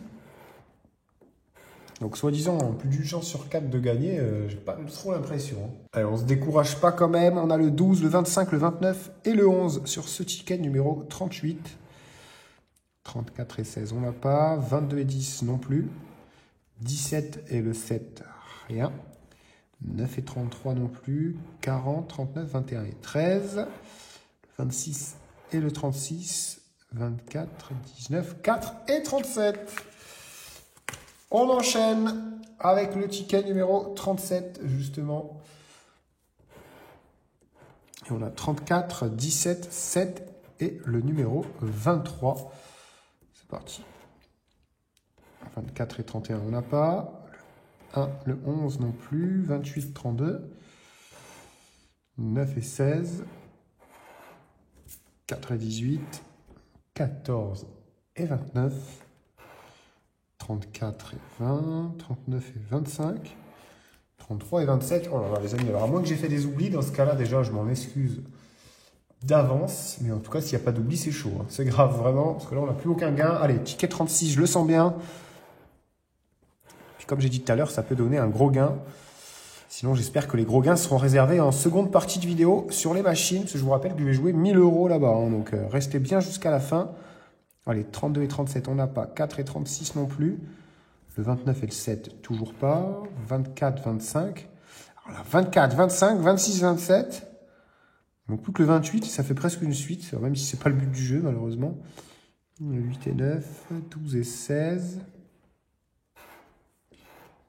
Donc, soi-disant, plus d'une chance sur 4 de gagner, j'ai pas trop l'impression. Hein. Allez, on se décourage pas quand même. On a le 12, le 25, le 29 et le 11 sur ce ticket numéro 38. 34 et 16, on n'a pas. 22 et 10 non plus. 17 et le 7, rien. 9 et 33 non plus. 40, 39, 21 et 13. Le 26 et le 36. 24, 19, 4 et 37. On enchaîne avec le ticket numéro 37, justement. Et on a 34, 17, 7 et le numéro 23. C'est parti. 24 et 31, on n'a pas. Le 1, le 11 non plus. 28, 32. 9 et 16. 4 et 18. 14 et 29. 34 et 20, 39 et 25, 33 et 27. Oh là là, les amis, alors à moins que j'ai fait des oublis, dans ce cas-là, déjà, je m'en excuse d'avance. Mais en tout cas, s'il n'y a pas d'oubli, c'est chaud. Hein. C'est grave, vraiment, parce que là, on n'a plus aucun gain. Allez, ticket 36, je le sens bien. Puis comme j'ai dit tout à l'heure, ça peut donner un gros gain. Sinon, j'espère que les gros gains seront réservés en seconde partie de vidéo sur les machines. Parce que je vous rappelle que je vais jouer 1000 € là-bas. Hein, donc, restez bien jusqu'à la fin. Allez, 32 et 37, on n'a pas. 4 et 36 non plus. Le 29 et le 7, toujours pas. 24, 25. Alors là, 24, 25, 26, 27. Donc plus que le 28, ça fait presque une suite. Même si c'est pas le but du jeu, malheureusement. Le 8 et 9, 12 et 16.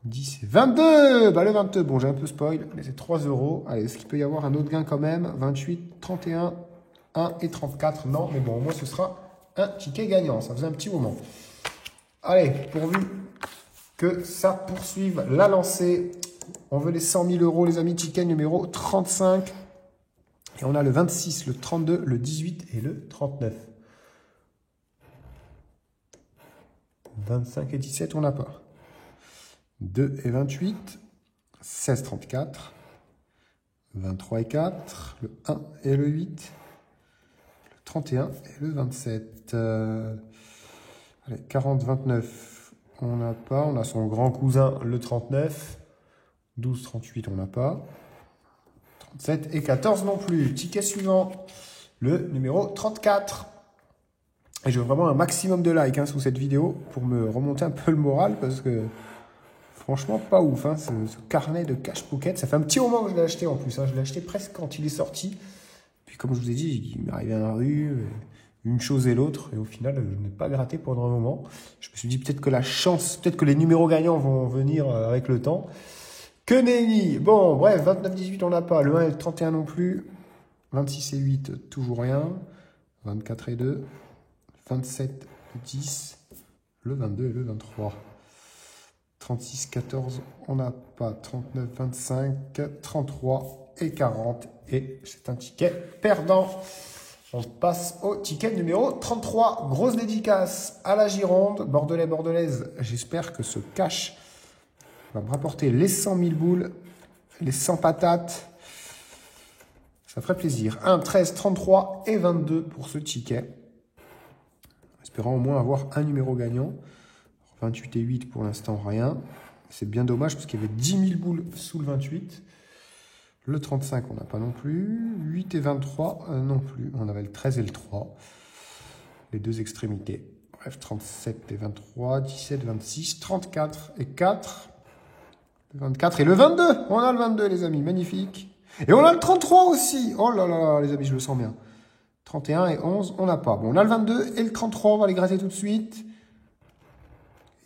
10 et 22. Bah le 22, bon, j'ai un peu spoil, mais c'est 3 €. Allez, est-ce qu'il peut y avoir un autre gain quand même? 28, 31. 1 et 34, non, mais bon, au moins ce sera un ticket gagnant. Ça faisait un petit moment. Allez, pourvu que ça poursuive la lancée. On veut les 100 000 euros, les amis. Ticket numéro 35. Et on a le 26, le 32, le 18 et le 39. 25 et 17, on n'a pas. 2 et 28. 16, 34. 23 et 4. Le 1 et le 8. Le 31 et le 27. Allez, 40, 29, on n'a pas. On a son grand cousin, le 39. 12, 38, on n'a pas. 37 et 14 non plus. Ticket suivant, le numéro 34. Et je veux vraiment un maximum de likes sous cette vidéo pour me remonter un peu le moral parce que franchement, pas ouf. Ce carnet de Cash Pocket, ça fait un petit moment que je l'ai acheté en plus. Je l'ai acheté presque quand il est sorti. Puis comme je vous ai dit, il m'est arrivé dans la rue, une chose et l'autre. Et au final, je n'ai pas gratté pendant un moment. Je me suis dit peut-être que la chance, peut-être que les numéros gagnants vont venir avec le temps. Que nenni. Bon, bref, 29, 18, on n'a pas. Le 1 et le 31 non plus. 26 et 8, toujours rien. 24 et 2. 27, le 10. Le 22 et le 23. 36, 14, on n'a pas. 39, 25, 33 et 40. Et c'est un ticket perdant. On passe au ticket numéro 33. Grosse dédicace à la Gironde. Bordelais, bordelaise. J'espère que ce cash va me rapporter les 100 000 boules, les 100 patates. Ça ferait plaisir. 1, 13, 33 et 22 pour ce ticket. Espérant au moins avoir un numéro gagnant. 28 et 8 pour l'instant, rien. C'est bien dommage parce qu'il y avait 10 000 boules sous le 28. Le 35, on n'a pas non plus. 8 et 23, non plus. On avait le 13 et le 3. Les deux extrémités. Bref, 37 et 23, 17, 26, 34 et 4. Le 24 et le 22. On a le 22, les amis. Magnifique. Et on a le 33 aussi. Oh là là, les amis, je le sens bien. 31 et 11, on n'a pas. Bon, on a le 22 et le 33. On va les gratter tout de suite.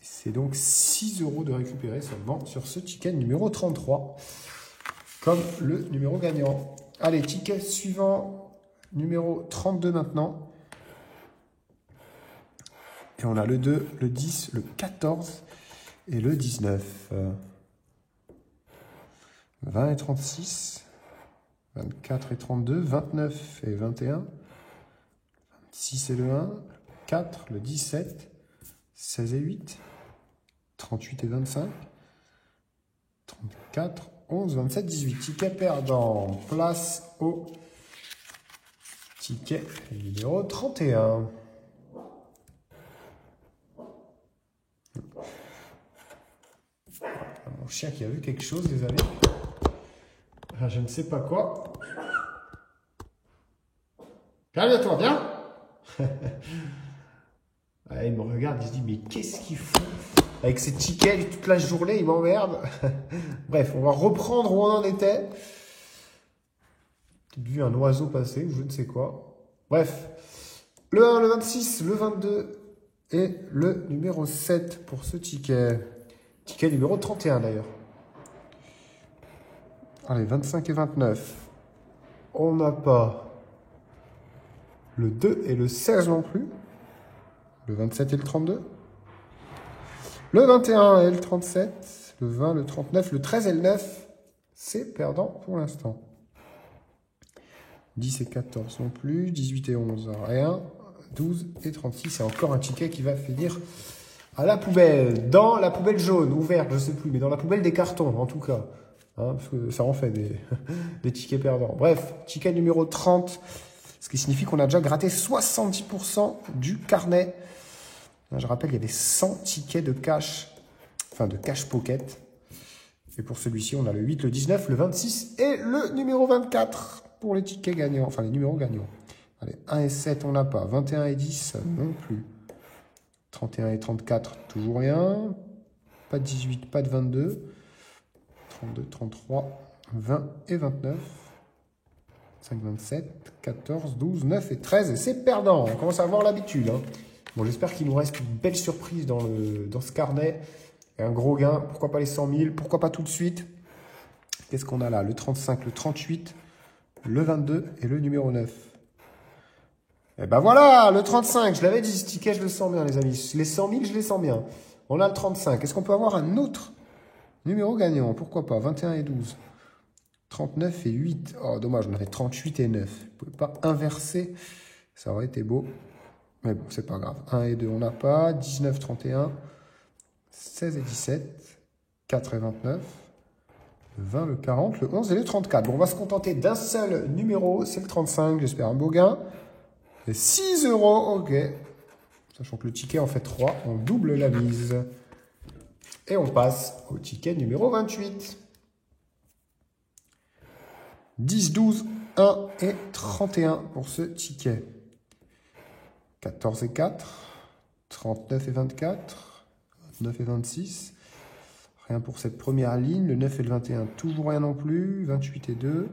C'est donc 6 € de récupérer seulement sur ce ticket numéro 33. Comme le numéro gagnant. Allez, ticket suivant. Numéro 32 maintenant. Et on a le 2, le 10, le 14 et le 19. 20 et 36, 24 et 32, 29 et 21, 26 et le 1, 4, le 17, 16 et 8, 38 et 25, 34, 11, 27, 18. Ticket perdant. Place au ticket numéro 31. Mon chien qui a vu quelque chose, les amis. Enfin, je ne sais pas quoi. Calme-toi, viens. Il me regarde, il se dit, mais qu'est-ce qu'il fout avec ces tickets toute la journée, il m'emmerde. Bref, on va reprendre où on en était. J'ai vu un oiseau passer, ou je ne sais quoi. Bref, le 1, le 26, le 22 et le numéro 7 pour ce ticket. Ticket numéro 31 d'ailleurs. Allez, 25 et 29. On n'a pas le 2 et le 16 non plus. Le 27 et le 32. Le 21 et le 37. Le 20, le 39, le 13 et le 9. C'est perdant pour l'instant. 10 et 14 non plus. 18 et 11, rien. 12 et 36. C'est encore un ticket qui va finir à la poubelle. Dans la poubelle jaune ou verte, je ne sais plus. Mais dans la poubelle des cartons, en tout cas. Parce que ça en fait des tickets perdants. Bref, ticket numéro 30. Ce qui signifie qu'on a déjà gratté 70% du carnet. Je rappelle, il y avait 100 tickets de cash. Enfin, de cash pocket. Et pour celui-ci, on a le 8, le 19, le 26 et le numéro 24 pour les tickets gagnants. Enfin, les numéros gagnants. Allez, 1 et 7, on n'a pas. 21 et 10, non plus. 31 et 34, toujours rien. Pas de 18, pas de 22. 32, 33, 20 et 29. 5, 27, 14, 12, 9 et 13. Et c'est perdant. On commence à avoir l'habitude. Bon, j'espère qu'il nous reste une belle surprise dans ce carnet. Et un gros gain. Pourquoi pas les 100 000? Pourquoi pas tout de suite? Qu'est-ce qu'on a là? Le 35, le 38, le 22 et le numéro 9. Et ben voilà, le 35, je l'avais dit, ce ticket, je le sens bien, les amis. Les 100 000, je les sens bien. On a le 35. Est-ce qu'on peut avoir un autre numéro gagnant? Pourquoi pas? 21 et 12. 39 et 8. Oh, dommage, on avait 38 et 9. Vous ne pouvez pas inverser. Ça aurait été beau. Mais bon, c'est pas grave. 1 et 2, on n'a pas. 19, 31. 16 et 17. 4 et 29. Le 20, le 40, le 11 et le 34. Bon, on va se contenter d'un seul numéro. C'est le 35. J'espère un beau gain. Et 6 €. Ok. Sachant que le ticket en fait 3. On double la mise. Et on passe au ticket numéro 28. 10, 12, 1 et 31 pour ce ticket. 14 et 4, 39 et 24, 29 et 26. Rien pour cette première ligne. Le 9 et le 21, toujours rien non plus. 28 et 2,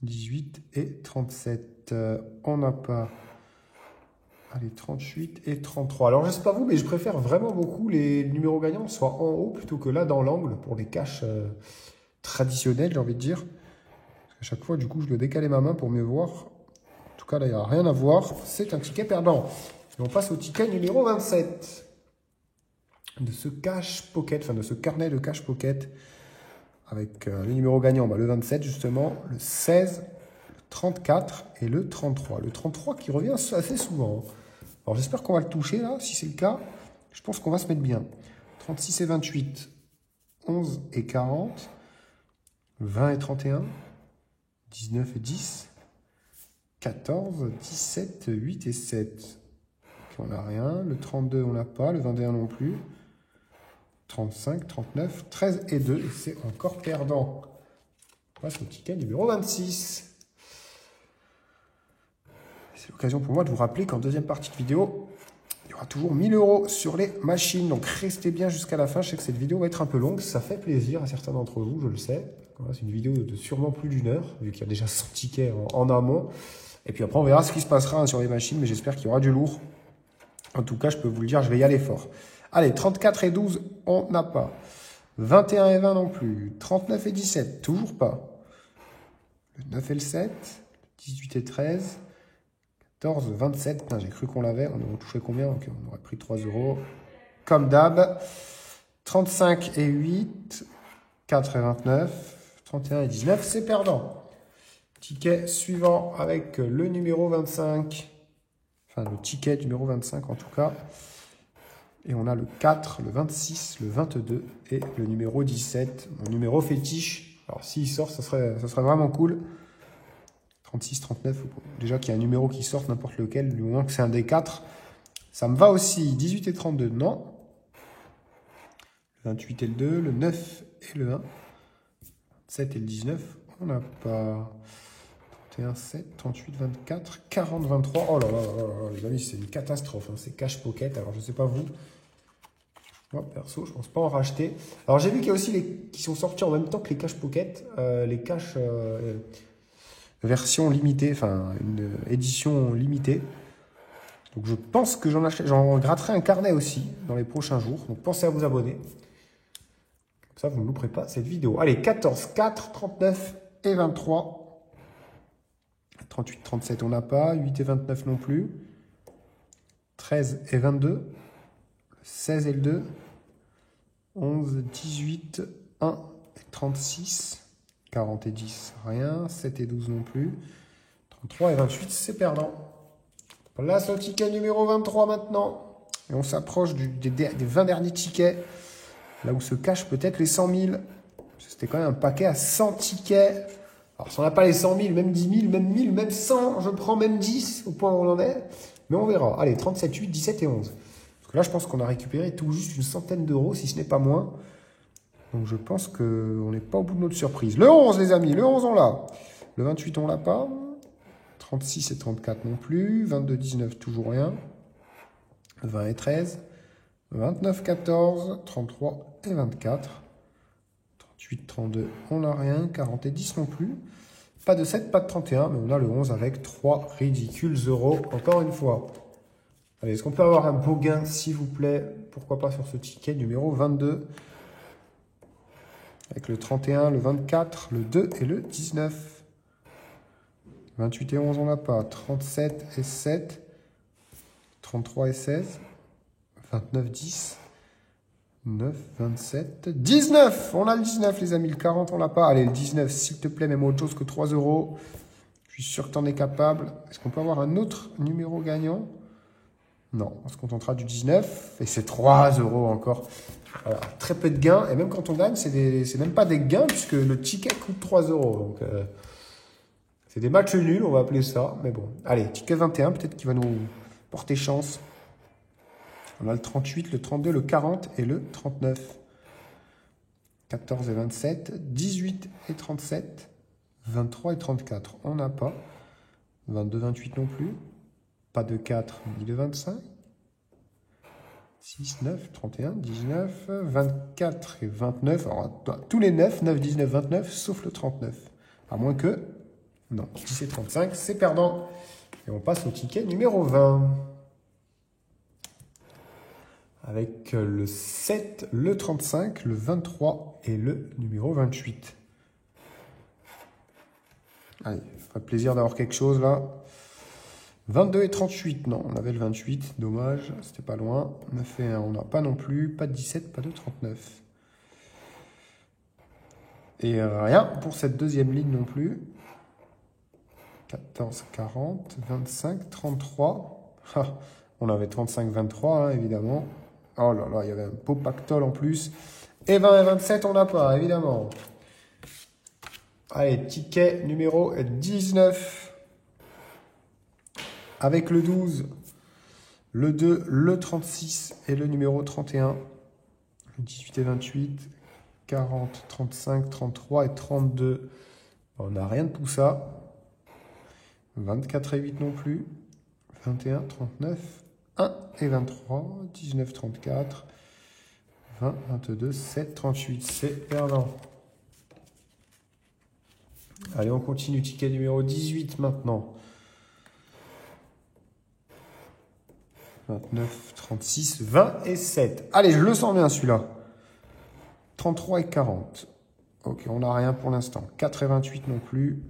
18 et 37. On n'a pas... Allez, 38 et 33. Alors, je ne sais pas vous, mais je préfère vraiment beaucoup les numéros gagnants soient en haut plutôt que là dans l'angle pour les caches traditionnelles, j'ai envie de dire. À chaque fois, du coup, je dois décaler ma main pour mieux voir. En tout cas, là, il n'y a rien à voir. C'est un ticket perdant. Et on passe au ticket numéro 27 de ce cash pocket, enfin de ce carnet de cash pocket avec le numéro gagnant, le 27 justement, le 16, le 34 et le 33. Le 33 qui revient assez souvent. Alors, j'espère qu'on va le toucher là. Si c'est le cas, je pense qu'on va se mettre bien. 36 et 28, 11 et 40, 20 et 31. 19 et 10, 14, 17, 8 et 7. Okay, on n'a rien. Le 32, on n'a pas. Le 21 non plus. 35, 39, 13 et 2. Et c'est encore perdant. On passe au ticket numéro 26. C'est l'occasion pour moi de vous rappeler qu'en deuxième partie de vidéo, il y aura toujours 1000 € sur les machines. Donc restez bien jusqu'à la fin. Je sais que cette vidéo va être un peu longue. Ça fait plaisir à certains d'entre vous, je le sais. C'est une vidéo de sûrement plus d'1 heure, vu qu'il y a déjà 100 tickets en amont. Et puis après, on verra ce qui se passera sur les machines, mais j'espère qu'il y aura du lourd. En tout cas, je peux vous le dire, je vais y aller fort. Allez, 34 et 12, on n'a pas. 21 et 20 non plus. 39 et 17, toujours pas. Le 9 et le 7. 18 et 13. 14, 27. J'ai cru qu'on l'avait. On aurait touché combien? Ok, on aurait pris 3 €. Comme d'hab. 35 et 8. 4 et 29. 31 et 19, c'est perdant. Ticket suivant avec le numéro 25. Enfin, le ticket numéro 25 en tout cas. Et on a le 4, le 26, le 22 et le numéro 17. Mon numéro fétiche. Alors, s'il sort, ça serait vraiment cool. 36, 39. Déjà qu'il y a un numéro qui sort, n'importe lequel, du moment que c'est un des 4. Ça me va aussi. 18 et 32, non. Le 28 et le 2, le 9 et le 1. 7 et le 19, on n'a pas. 31, 7, 38, 24, 40, 23. Oh là là, là, là les amis, c'est une catastrophe. Hein. C'est cash pocket. Alors, je ne sais pas vous. Moi, perso, je ne pense pas en racheter. Alors, j'ai vu qu'il y a aussi les qui sont sortis en même temps que les cash pocket. Les cash version limitée, enfin, une édition limitée. Donc, je pense que j'en gratterai un carnet aussi dans les prochains jours. Donc, pensez à vous abonner. Ça, vous ne louperez pas cette vidéo. Allez, 14, 4, 39 et 23. 38, 37, on n'a pas. 8 et 29 non plus. 13 et 22. 16 et le 2. 11, 18, 1 et 36. 40 et 10, rien. 7 et 12 non plus. 33 et 28, c'est perdant. Place au ticket numéro 23 maintenant. Et on s'approche des 20 derniers tickets. Là où se cachent peut-être les 100 000. C'était quand même un paquet à 100 tickets. Alors, si on n'a pas les 100 000, même 10 000, même 1000, même 100, je prends même 10 au point où on en est. Mais on verra. Allez, 37, 8, 17 et 11. Parce que là, je pense qu'on a récupéré tout juste une centaine d'euros, si ce n'est pas moins. Donc, je pense qu'on n'est pas au bout de notre surprise. Le 11, les amis, le 11, on l'a. Le 28, on l'a pas. 36 et 34 non plus. 22, 19, toujours rien. 20 et 13. 29, 14, 33 et 24. 38, 32, on n'a rien. 40 et 10 non plus. Pas de 7, pas de 31, mais on a le 11 avec 3 ridicules euros, encore une fois. Allez, est-ce qu'on peut avoir un beau gain, s'il vous plaît? Pourquoi pas sur ce ticket numéro 22. Avec le 31, le 24, le 2 et le 19. 28 et 11, on n'a pas. 37 et 7. 33 et 16. 29, 10. 9, 27, 19. On a le 19, les amis. Le 40, on l'a pas. Allez, le 19, s'il te plaît, même autre chose que 3 euros. Je suis sûr que tu en es capable. Est-ce qu'on peut avoir un autre numéro gagnant? Non, on se contentera du 19. Et c'est 3 euros encore. Voilà, très peu de gains. Et même quand on gagne, c'est même pas des gains puisque le ticket coûte 3 euros. Donc, c'est des matchs nuls, on va appeler ça. Mais bon, allez, ticket 21, peut-être qu'il va nous porter chance. On a le 38, le 32, le 40 et le 39. 14 et 27, 18 et 37, 23 et 34. On n'a pas. 22, 28 non plus. Pas de 4 ni de 25. 6, 9, 31, 19, 24 et 29. Alors, tous les 9, 9, 19, 29, sauf le 39. À moins que... Non, 10 et 35, c'est perdant. Et on passe au ticket numéro 20. Avec le 7, le 35, le 23 et le numéro 28. Allez, ça ferait plaisir d'avoir quelque chose là. 22 et 38, non, on avait le 28, dommage, c'était pas loin. 9 et 1, on n'a pas non plus, pas de 17, pas de 39. Et rien pour cette deuxième ligne non plus. 14, 40, 25, 33. Ah, on avait 35, 23, hein, évidemment. Oh là là, il y avait un beau pactole en plus. Et 20 et 27, on n'a pas, évidemment. Allez, ticket numéro 19. Avec le 12, le 2, le 36 et le numéro 31. Le 18 et 28, 40, 35, 33 et 32. On n'a rien de tout ça. 24 et 8 non plus. 21, 39. 1 et 23, 19, 34, 20, 22, 7, 38, c'est perdant. Allez, on continue, ticket numéro 18 maintenant. 29, 36, 20 et 7. Allez, je le sens bien celui-là. 33 et 40. Ok, on n'a rien pour l'instant. 4 et 28 non plus.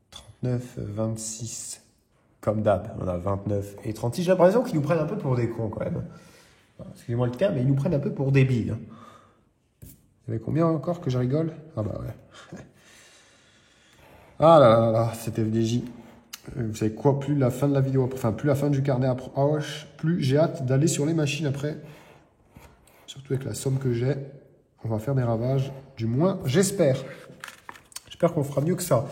39, 26. Comme d'hab, on a 29 et 36. J'ai l'impression qu'ils nous prennent un peu pour des cons quand même. Excusez-moi le terme, mais ils nous prennent un peu pour des billes. Il y avait combien encore que je rigole? Ah bah ouais. Ah là là là, c'était FDJ. Vous savez quoi, plus la fin de la vidéo, enfin plus la fin du carnet approche, plus j'ai hâte d'aller sur les machines après. Surtout avec la somme que j'ai, on va faire des ravages. Du moins, j'espère. J'espère qu'on fera mieux que ça.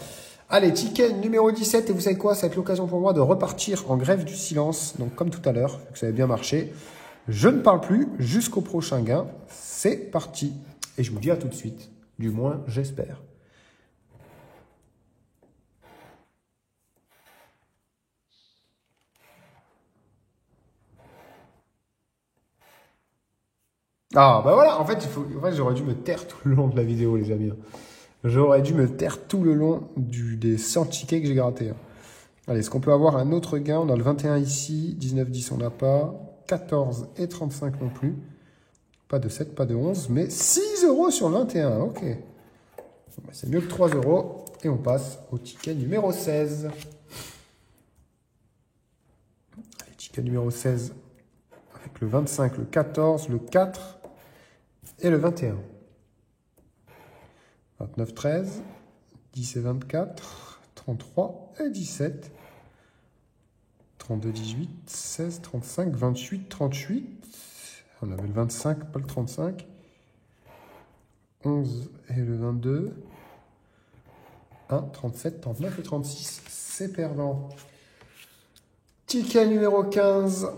Allez, ticket numéro 17, et vous savez quoi, ça va être l'occasion pour moi de repartir en grève du silence. Donc comme tout à l'heure, vu que ça avait bien marché, je ne parle plus jusqu'au prochain gain. C'est parti. Et je vous dis à tout de suite. Du moins, j'espère. Ah, bah voilà, en fait, j'aurais dû me taire tout le long de la vidéo, les amis. J'aurais dû me taire tout le long des 100 tickets que j'ai grattés. Allez, est-ce qu'on peut avoir un autre gain? On a le 21 ici, 19, 10, on n'a pas. 14 et 35 non plus. Pas de 7, pas de 11, mais 6 euros sur le 21. Ok. Bon, c'est mieux que 3 euros. Et on passe au ticket numéro 16. Allez, ticket numéro 16. Avec le 25, le 14, le 4 et le 21. 29, 13, 10 et 24, 33 et 17, 32, 18, 16, 35, 28, 38. On avait le 25, pas le 35. 11 et le 22. 1, 37, 39 et 36. C'est perdant. Ticket numéro 15.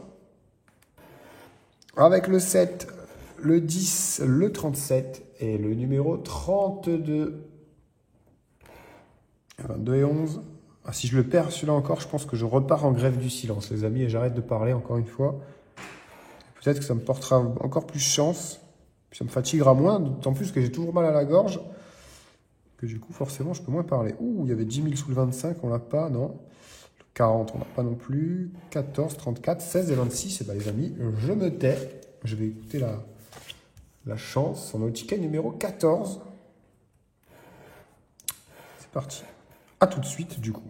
Avec le 7, le 10, le 37 et le numéro 32. 22 et 11. Ah, si je le perds celui-là encore, je pense que je repars en grève du silence, les amis, et j'arrête de parler encore une fois. Peut-être que ça me portera encore plus chance. Puis ça me fatiguera moins, d'autant plus que j'ai toujours mal à la gorge. Que du coup, forcément, je peux moins parler. Ouh, il y avait 10 000 sous le 25, on l'a pas, non. 40, on n'a pas non plus. 14, 34, 16 et 26. Et bien, les amis, je me tais. Je vais écouter la chance. On est au ticket numéro 14. C'est parti. À tout de suite, du coup.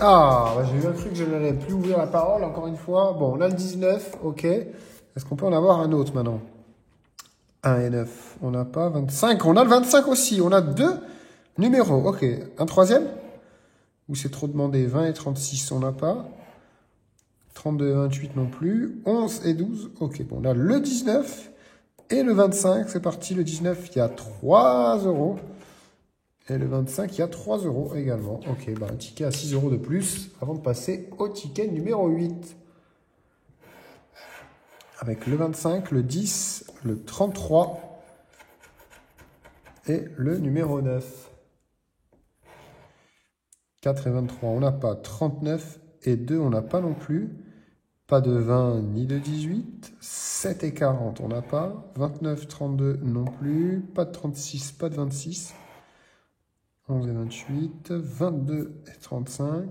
Ah, bah, j'ai bien cru que je n'allais plus ouvrir la parole, encore une fois. Bon, on a le 19, ok. Est-ce qu'on peut en avoir un autre maintenant? 1 et 9, on n'a pas. 25, on a le 25 aussi. On a deux numéros, ok. Un troisième? Ou c'est trop demandé? 20 et 36, on n'a pas. 32 et 28 non plus. 11 et 12, ok. Bon, on a le 19 et le 25. C'est parti, le 19, il y a 3 euros. Et le 25, il y a 3 euros également. Ok, bah un ticket à 6 euros de plus avant de passer au ticket numéro 8. Avec le 25, le 10, le 33 et le numéro 9. 4 et 23, on n'a pas. 39 et 2, on n'a pas non plus. Pas de 20 ni de 18. 7 et 40, on n'a pas. 29, 32 non plus. Pas de 36, pas de 26. 11 et 28, 22 et 35,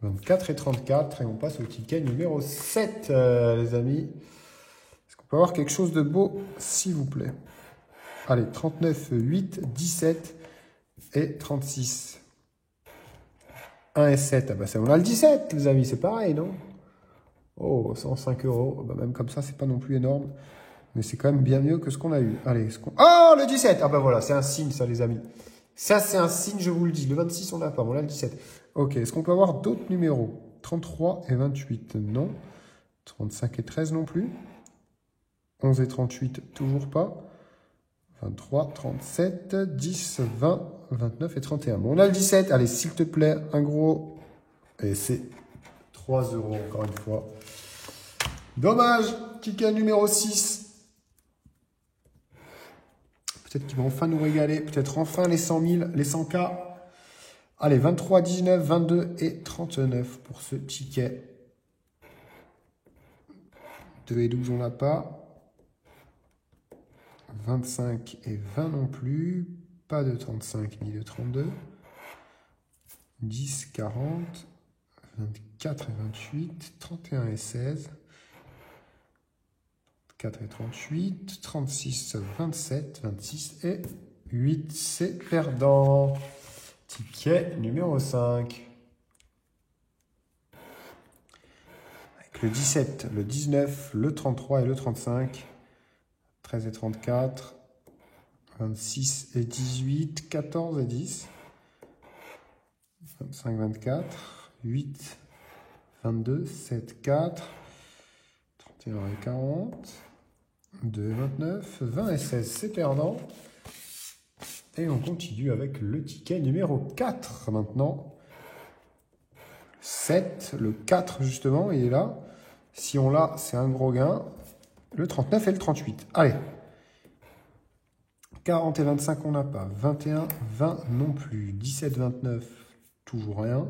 24 et 34. Et on passe au ticket numéro 7, les amis. Est-ce qu'on peut avoir quelque chose de beau, s'il vous plaît? Allez, 39, 8, 17 et 36. 1 et 7. Ah bah ça, on a le 17, les amis, c'est pareil, non? Oh, 105 euros. Bah même comme ça, c'est pas non plus énorme. Mais c'est quand même bien mieux que ce qu'on a eu. Allez, oh, le 17! Ah bah voilà, c'est un signe, ça, les amis. Ça, c'est un signe, je vous le dis. Le 26, on n'a pas. Bon, là, le 17. Ok, est-ce qu'on peut avoir d'autres numéros? 33 et 28, non. 35 et 13 non plus. 11 et 38, toujours pas. 23, 37, 10, 20, 29 et 31. Bon, on a le 17. Allez, s'il te plaît, un gros. Et c'est 3 euros, encore une fois. Dommage. Ticket numéro 6. Peut-être qu'ils vont enfin nous régaler. Peut-être enfin les 100 000, les 100K. Allez, 23, 19, 22 et 39 pour ce ticket. 2 et 12, on n'a pas. 25 et 20 non plus. Pas de 35 ni de 32. 10, 40. 24 et 28. 31 et 16. 4 et 38. 36, 27, 26 et 8. C'est perdant. Ticket numéro 5. Avec le 17, le 19, le 33 et le 35. 13 et 34. 26 et 18. 14 et 10. 25, 24. 8, 22, 7, 4. 31 et 40. 2 et 29. 20 et 16, c'est perdant. Et on continue avec le ticket numéro 4 maintenant. 7, le 4 justement, il est là. Si on l'a, c'est un gros gain. Le 39 et le 38. Allez. 40 et 25, on n'a pas. 21, 20 non plus. 17, 29, toujours rien.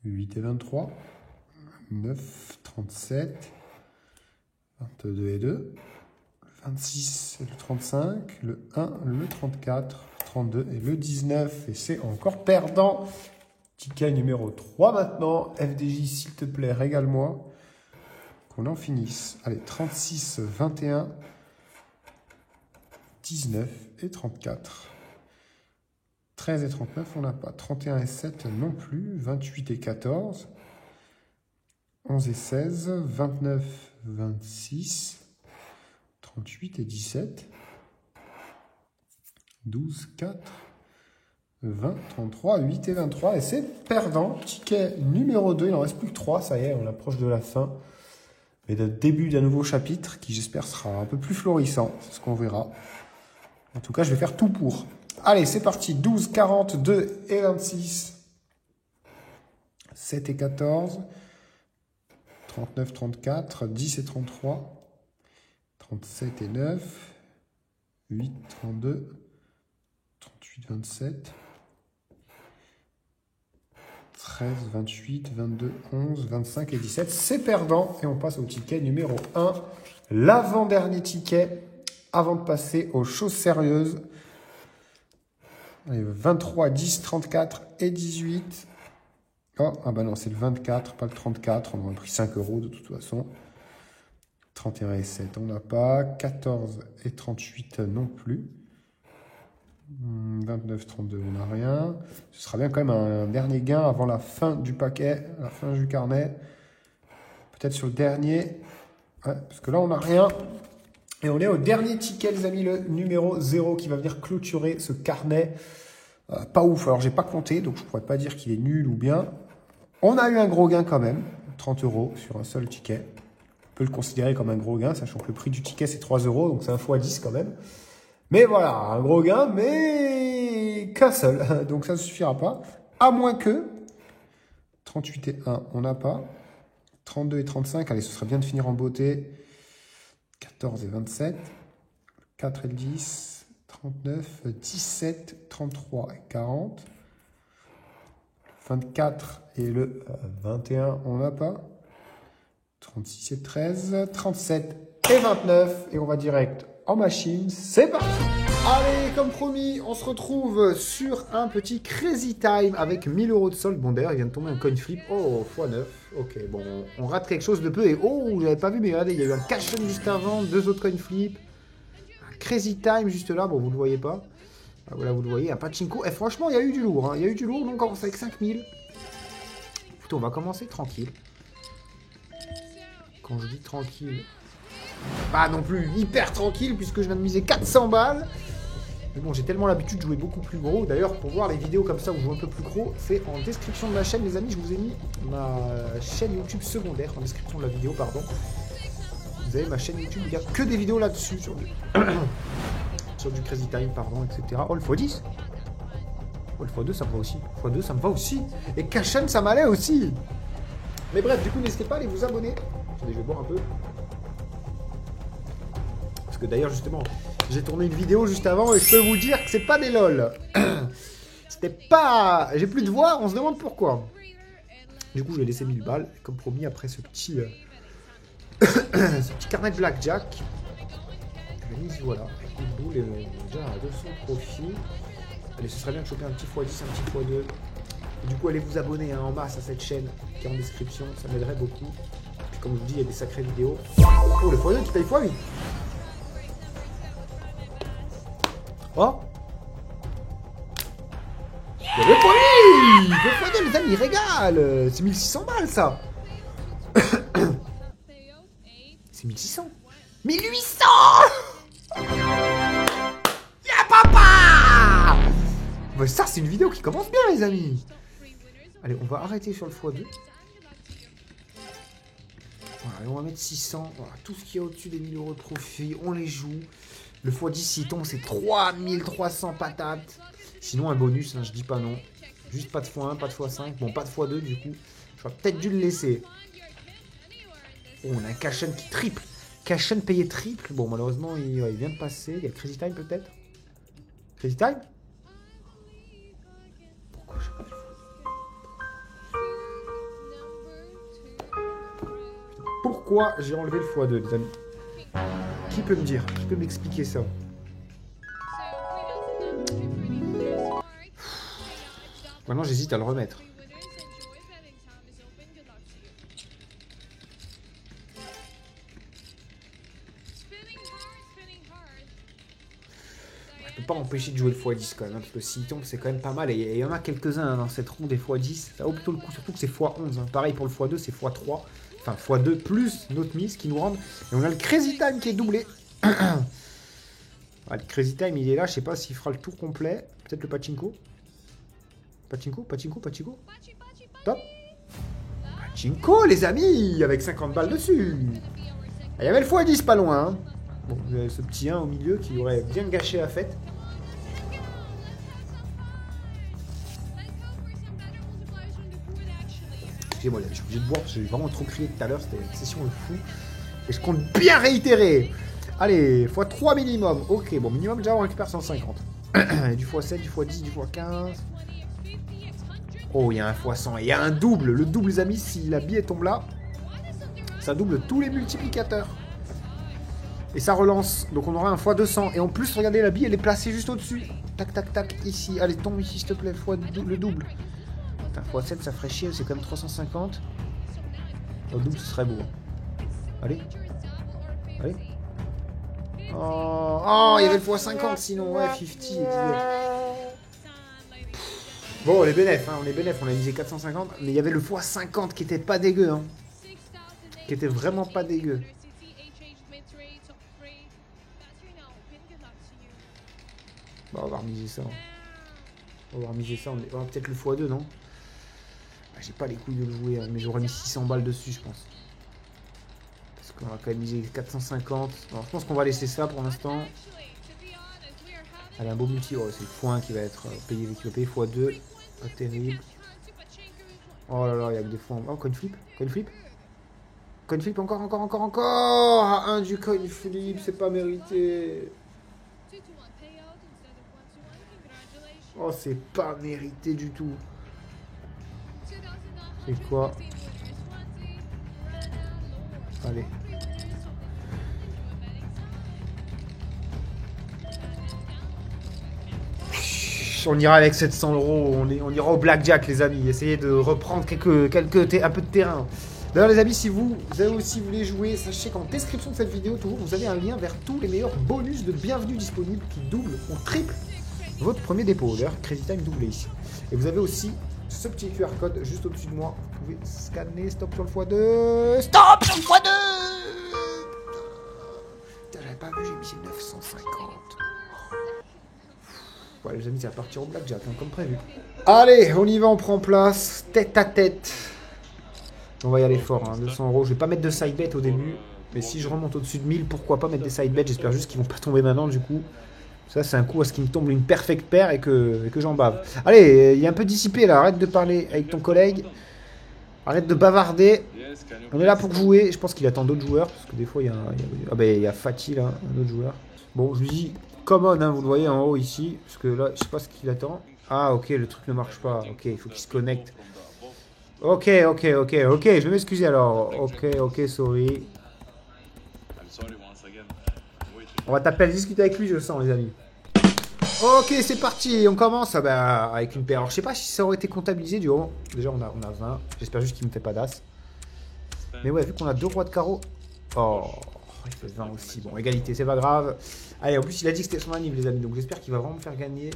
8 et 23. 9, 37. 22 et 2. 26 et le 35, le 1, le 34, 32 et le 19. Et c'est encore perdant. Ticket numéro 3 maintenant. FDJ, s'il te plaît, régale-moi. Qu'on en finisse. Allez, 36, 21, 19 et 34. 13 et 39, on n'a pas. 31 et 7 non plus. 28 et 14. 11 et 16. 29, 26. 38 et 17, 12, 4, 20, 33, 8 et 23. Et c'est perdant. Ticket numéro 2, il n'en reste plus que 3. Ça y est, on approche de la fin. Et le début d'un nouveau chapitre qui, j'espère, sera un peu plus florissant. C'est ce qu'on verra. En tout cas, je vais faire tout pour. Allez, c'est parti. 12, 42 et 26. 7 et 14. 39, 34. 10 et 33. 37 et 9, 8, 32, 38, 27, 13, 28, 22, 11, 25 et 17. C'est perdant et on passe au ticket numéro 1. L'avant-dernier ticket avant de passer aux choses sérieuses. Allez, 23, 10, 34 et 18. Oh, ah bah non, c'est le 24, pas le 34. On a pris 5 euros de toute façon. 31 et 7, on n'a pas. 14 et 38 non plus. 29, 32, on n'a rien. Ce sera bien quand même un dernier gain avant la fin du paquet, la fin du carnet. Peut-être sur le dernier. Ouais, parce que là, on n'a rien. Et on est au dernier ticket, les amis, le numéro 0 qui va venir clôturer ce carnet. Pas ouf. Alors, j'ai pas compté, donc je pourrais pas dire qu'il est nul ou bien. On a eu un gros gain quand même. 30 € sur un seul ticket. On peut le considérer comme un gros gain, sachant que le prix du ticket, c'est 3 €. Donc, c'est un x10 quand même. Mais voilà, un gros gain, mais qu'un seul. Donc, ça ne suffira pas. À moins que 38 et 1, on n'a pas. 32 et 35, allez, ce serait bien de finir en beauté. 14 et 27. 4 et le 10. 39, 17, 33 et 40. 24 et le 21, on n'a pas. 36 et 13. 37 et 29. Et on va direct en machine. C'est parti! Allez, comme promis, on se retrouve sur un petit Crazy Time avec 1000 € de solde. Bon, d'ailleurs, il vient de tomber un coin flip. Oh, x9. Ok, bon, on rate quelque chose de peu. Et oh, vous n'avez pas vu, mais regardez, il y a eu un cash juste avant, 2 autres coin flip. Un Crazy Time juste là. Bon, vous ne le voyez pas. Ah, voilà, vous le voyez, un pachinko. Et franchement, il y a eu du lourd. Hein. Il y a eu du lourd, donc on commence avec 5000. Plutôt, on va commencer tranquille. Quand je dis tranquille, pas non plus hyper tranquille, puisque je viens de miser 400 balles. Mais bon, j'ai tellement l'habitude de jouer beaucoup plus gros. D'ailleurs, pour voir les vidéos comme ça où je joue un peu plus gros, c'est en description de ma chaîne, les amis. Je vous ai mis ma chaîne YouTube secondaire, en description de la vidéo, pardon. Vous avez ma chaîne YouTube, il n'y a que des vidéos là-dessus, sur du... sur du Crazy Time, pardon, etc. Oh, le x10. Oh, le x2, ça me va aussi. x2, ça me va aussi. Et Cashen, ça m'allait aussi. Mais bref, du coup, n'hésitez pas à aller vous abonner. Attendez, je vais boire un peu. Parce que d'ailleurs, justement, j'ai tourné une vidéo juste avant et je peux vous dire que c'est pas des lol. C'était pas... J'ai plus de voix, on se demande pourquoi. Du coup, je vais laisser 1000 balles. Comme promis, après ce petit... ce petit carnet de blackjack. Je l'ai mis, voilà. Avec une boule déjà à 200 profits. Allez, ce serait bien de choper un petit x10, un petit x2. Et du coup, allez vous abonner hein, en masse à cette chaîne qui est en description. Ça m'aiderait beaucoup. Puis comme je vous dis, il y a des sacrées vidéos. Oh, le x2 qui paye x8. Oh, il y avait pas lui. Le x2, les amis, il régale. C'est 1600 balles, ça. C'est 1600. 1800. Y'a papa. Bah, ça, c'est une vidéo qui commence bien, les amis. Allez, on va arrêter sur le x2. Voilà, et on va mettre 600. Voilà, tout ce qui est au-dessus des 1000 € de profit, on les joue. Le x10, s'il tombe, c'est 3300 patates. Sinon, un bonus, hein, je dis pas non. Juste pas de x1, pas de x5. Bon, pas de x2, du coup. J'aurais peut-être dû le laisser. Oh, on a un Cashen qui triple. Cashen payé triple. Bon, malheureusement, il vient de passer. Il y a Crazy Time, peut-être. Crazy Time. Pourquoi j'ai pas le Pourquoi j'ai enlevé le x2, les amis? Qui peut me dire? Qui peut m'expliquer ça? Maintenant, j'hésite à le remettre. Je peux pas m'empêcher de jouer le x10 quand même, hein, parce que s'il tombe, c'est quand même pas mal. Et il y en a quelques-uns hein, dans cette ronde des x10. Ça vaut plutôt le coup, surtout que c'est x11. Hein. Pareil pour le x2, c'est x3. Enfin, x2 plus notre mise qui nous rendent. Et on a le Crazy Time qui est doublé. Ah, le Crazy Time, il est là. Je sais pas s'il fera le tour complet. Peut-être le pachinko. Pachinko. Top. Pachinko, les amis, avec 50 balles dessus. Il y avait le x10 pas loin. Hein. Bon, vous avez ce petit 1 au milieu qui aurait bien gâché la fête. Excusez-moi, je suis obligé de boire parce que j'ai vraiment trop crié tout à l'heure. C'était une session de fou. Et je compte bien réitérer. Allez, x3 minimum. Ok, bon, minimum, déjà, on récupère 150. Du x7, du x10, du x15. Oh, il y a un x100. Il y a un double. Le double, les amis, si la bille tombe là, ça double tous les multiplicateurs. Et ça relance. Donc, on aura un x200. Et en plus, regardez, la bille, elle est placée juste au-dessus. Tac, tac, tac. Ici. Allez, tombe ici, s'il te plaît. Le double. Putain, x7, ça ferait chier. C'est quand même 350. Le double, ce serait beau. Allez. Allez. Oh, il y avait le x50 sinon, ouais, 50. Bon, on est bénéf, hein, on a misé 450, mais il y avait le x50 qui était pas dégueu, hein. Qui était vraiment pas dégueu. Bon, on va remiser ça. On va remiser ça, on va peut-être le x2, non? J'ai pas les couilles de le jouer, hein, mais j'aurais mis 600 balles dessus, je pense. Parce qu'on va quand même miser 450. Alors, je pense qu'on va laisser ça pour l'instant. Allez, un beau multi. Oh, c'est le x1 qui va être payé, qui va payer x2. Pas terrible. Oh là là, il y a que des fois. Oh, coin flip. Coin flip. Coin flip, encore. Ah, un du coin flip, c'est pas mérité. Oh, c'est pas mérité du tout. C'est quoi? Allez. On ira avec 700 €, on ira au blackjack les amis, essayez de reprendre un peu de terrain. D'ailleurs les amis, si vous avez aussi voulu jouer, sachez qu'en description de cette vidéo, toujours, vous avez un lien vers tous les meilleurs bonus de bienvenue disponibles qui doublent ou triplent votre premier dépôt. D'ailleurs, Crazy Time doublé ici. Et vous avez aussi ce petit QR code juste au-dessus de moi. Vous pouvez scanner, stop sur le x2. Stop sur le x2. Putain, j'avais pas vu, j'ai mis 950. Ouais, les amis, ça va partir au blackjack, hein, comme prévu. Allez, on y va, on prend place, tête à tête. On va y aller fort, hein, 200 €. Je vais pas mettre de side bet au début, mais si je remonte au-dessus de 1000, pourquoi pas mettre des side bets. J'espère juste qu'ils vont pas tomber maintenant, du coup. Ça, c'est un coup à ce qu'il me tombe une perfect paire et que j'en bave. Allez, il est un peu dissipé là, arrête de parler avec ton collègue. Arrête de bavarder. On est là pour jouer. Je pense qu'il attend d'autres joueurs, parce que des fois, il y a Fatih là, un autre joueur. Bon, je lui dis... Common, hein, vous le voyez en haut ici, parce que là, je sais pas ce qu'il attend. Ah, ok, le truc ne marche pas. Ok, il faut qu'il se connecte. Ok, je vais m'excuser alors. Ok, sorry. On va taper à discuter avec lui, je le sens, les amis. Ok, c'est parti, on commence avec une paire. Alors, je sais pas si ça aurait été comptabilisé du haut. Déjà, on a 20. J'espère juste qu'il me fait pas d'as. Mais ouais, vu qu'on a 2 rois de carreau. Oh, il fait 20 aussi. Bon, égalité, c'est pas grave. Allez, en plus, il a dit que c'était son anniv, les amis. Donc, j'espère qu'il va vraiment me faire gagner.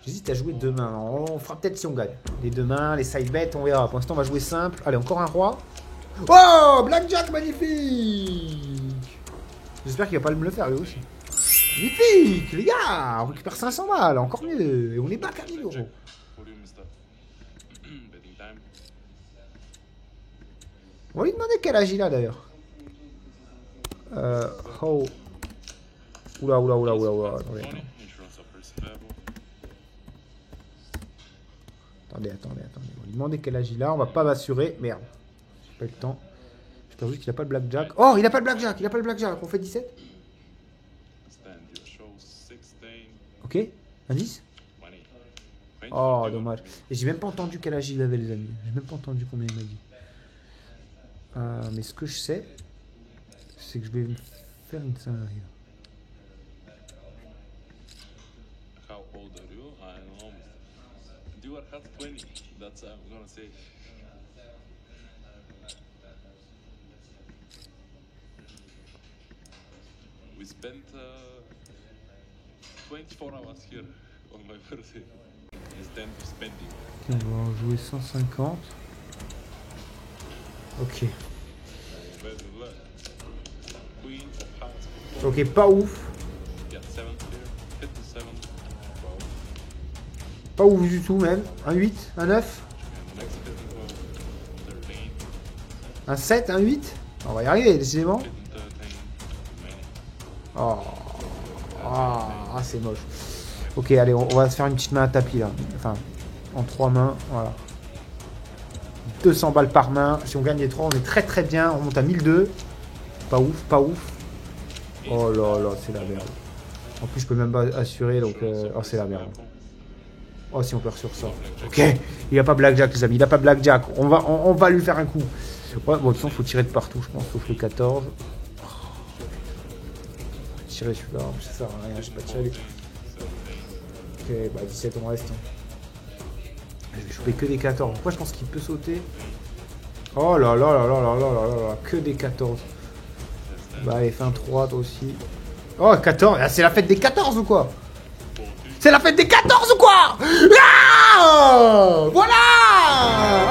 J'hésite à jouer deux mains. On fera peut-être si on gagne. Les deux mains, les side bets, on verra. Pour l'instant, on va jouer simple. Allez, encore un roi. Oh, blackjack, magnifique. J'espère qu'il va pas me le faire, lui aussi. Magnifique, les gars. On récupère 500 balles, encore mieux. Et on est back à 1000 €. On va lui demander quel âge il a, d'ailleurs. Oh. Oula. Attendez. On va lui demander quel âge il a. On va pas m'assurer. Merde. J'ai pas eu le temps. J'espère juste qu'il a pas le blackjack. Oh, il a pas le blackjack. On fait 17. Ok. Un 10. Oh, dommage. Et j'ai même pas entendu quel âge il avait, les amis. J'ai même pas entendu combien il m'a dit. Mais ce que je sais, c'est que je vais me faire une scénario. You are half 20, that's I'm gonna say. We spent 24 hours here on my birthday instead of spending. On va en jouer 150. Ok. Ok, pas ouf. Pas ouf du tout même. Un 8, un 9. Un 7, un 8. On va y arriver décidément. Oh. Ah, c'est moche. Ok, allez, on va se faire une petite main à tapis là. Enfin, en 3 mains, voilà. 200 balles par main. Si on gagne les 3, on est très bien. On monte à 1002. Pas ouf. Oh là, c'est la merde. En plus, je peux même pas assurer, donc... Oh, c'est la merde. Oh, si on perd sur ça. Ok, il n'y a pas blackjack, les amis. Il n'a pas blackjack. On va lui faire un coup. Ouais, bon, de toute façon, il faut tirer de partout, je pense, sauf le 14. Tirer celui-là, ça sert à rien, je vais pas tirer. Ok, bah 17, on reste. Je vais choper que des 14. Pourquoi je pense qu'il peut sauter? Oh là, que des 14. Bah allez, fais un 3 toi aussi. Oh, 14. Ah, c'est la fête des 14 ou quoi? C'est la fête des 14 ou quoi? Ah, voilà.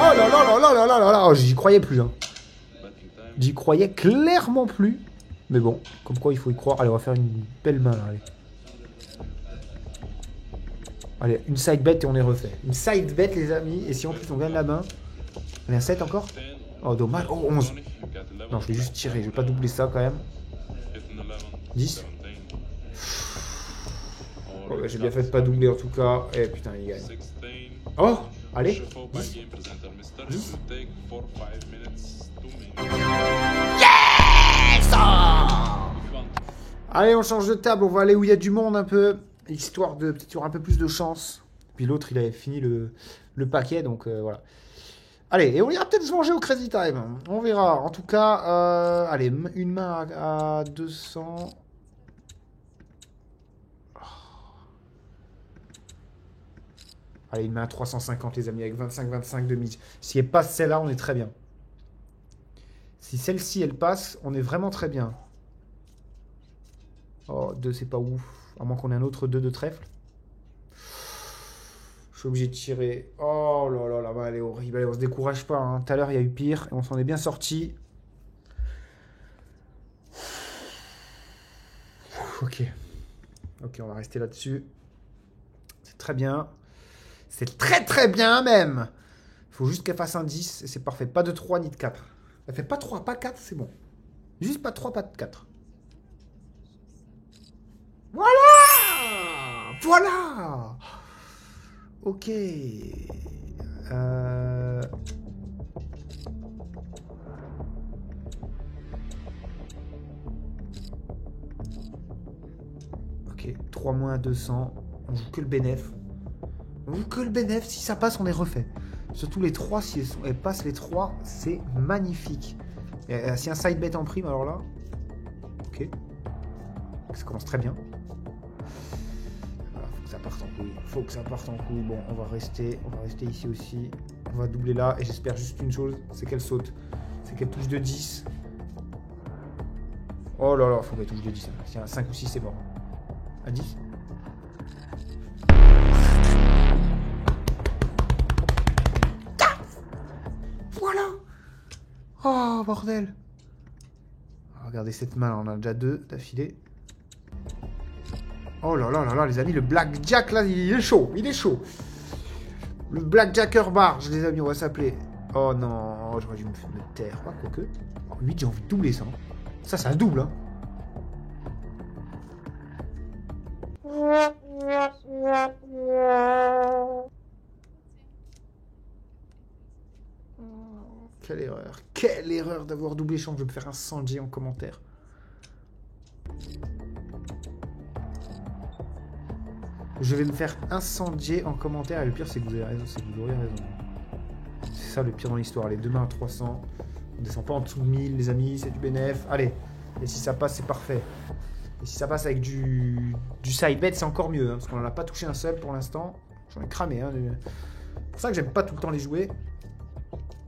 Oh là là là là là là là là. Oh, j'y croyais plus. Hein. J'y croyais clairement plus. Mais bon, comme quoi il faut y croire. Allez, on va faire une belle main là. Allez, allez une side bet et on est refait. Une side bet les amis. Et si en plus on gagne la main. Allez, un 7 encore. Oh dommage. Oh 11. Non, je vais juste tirer. Je vais pas doubler ça quand même. 10. Oh, bah, j'ai bien fait de pas doubler en tout cas. Eh putain, il gagne. Oh, allez. 10. 10. Yes! Allez, on change de table. On va aller où il y a du monde un peu. Histoire de peut-être y aura un peu plus de chance. Puis l'autre, il avait fini le paquet. Donc voilà. Allez, et on ira peut-être se manger au Crazy Time. On verra. En tout cas, allez, une main à 200. Allez, une main à 350, les amis, avec 25-25 de mise. Si elle passe celle-là, on est très bien. Si celle-ci, elle passe, on est vraiment très bien. Oh, 2, c'est pas ouf. À moins qu'on ait un autre 2 de trèfle. Je suis obligé de tirer. Oh là là, la main, elle est horrible. Allez, on se décourage pas. Hein. Tout à l'heure, il y a eu pire. Et on s'en est bien sorti. Ok. Ok, on va rester là-dessus. C'est très bien. C'est très très bien même. Il faut juste qu'elle fasse un 10 et c'est parfait. Pas de 3 ni de 4. Elle fait pas 3, pas 4, c'est bon. Juste pas 3, pas de 4. Voilà. Voilà. Ok. Ok, 3 moins 200. On joue que le bénéf. On joue que le bénéf. Si ça passe, on est refait. Surtout les 3, si elles passent les 3, c'est magnifique. Et, si un side bet en prime, alors là. Ok. Ça commence très bien. Voilà, faut que ça parte en couille. Faut que ça parte en couille. Bon, on va rester ici aussi. On va doubler là. Et j'espère juste une chose, c'est qu'elle saute. C'est qu'elle touche de 10. Oh là là, faut qu'elle touche de 10. Si y a un 5 ou 6, c'est mort. À 10. Voilà. Oh, bordel. Regardez cette main, on en a déjà 2 d'affilée. Oh là là là là, les amis, le Blackjack, là, il est chaud, il est chaud. Le Blackjacker Bar, les amis, on va s'appeler. Oh non, j'aurais dû me taire. Quoi, quoique. Oh, 8, j'ai envie de doubler ça. Hein. Ça, c'est un double, hein. Quelle erreur d'avoir doublé champ. Je vais me faire un Sanji en commentaire. Je vais me faire incendier en commentaire. Et le pire, c'est que vous avez raison. C'est que vous aurez raison. C'est ça le pire dans l'histoire. Les 2 mains à 300. On descend pas en dessous de 1000, les amis. C'est du bénéf. Allez. Et si ça passe, c'est parfait. Et si ça passe avec du side bet, c'est encore mieux. Hein, parce qu'on n'en a pas touché un seul pour l'instant. J'en ai cramé. Hein, c'est pour ça que j'aime pas tout le temps les jouer.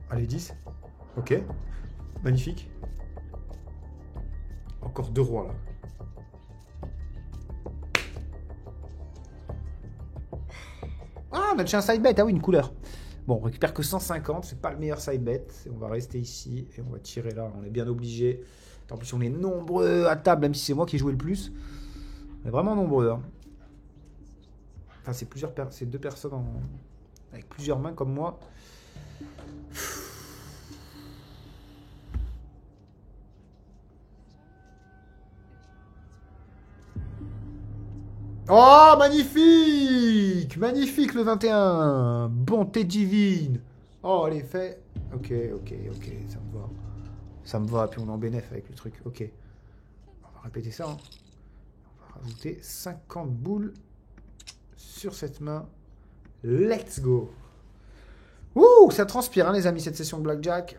Allez, 10. Ok. Magnifique. Encore 2 rois là. Ah, on a déjà un side bet. Ah oui, une couleur. Bon, on récupère que 150. C'est pas le meilleur side bet. On va rester ici et on va tirer là. On est bien obligé. En plus, on est nombreux à table, même si c'est moi qui ai joué le plus. On est vraiment nombreux. Hein. Enfin, c'est 2 personnes avec plusieurs mains comme moi. Oh, magnifique! Magnifique le 21! Bonté divine! Oh, l'effet. Ok, ok, ok, ça me va. Ça me va, puis on est en bénéf avec le truc. Ok. On va répéter ça. Hein. On va rajouter 50 boules sur cette main. Let's go! Ouh, ça transpire, hein, les amis, cette session de Blackjack.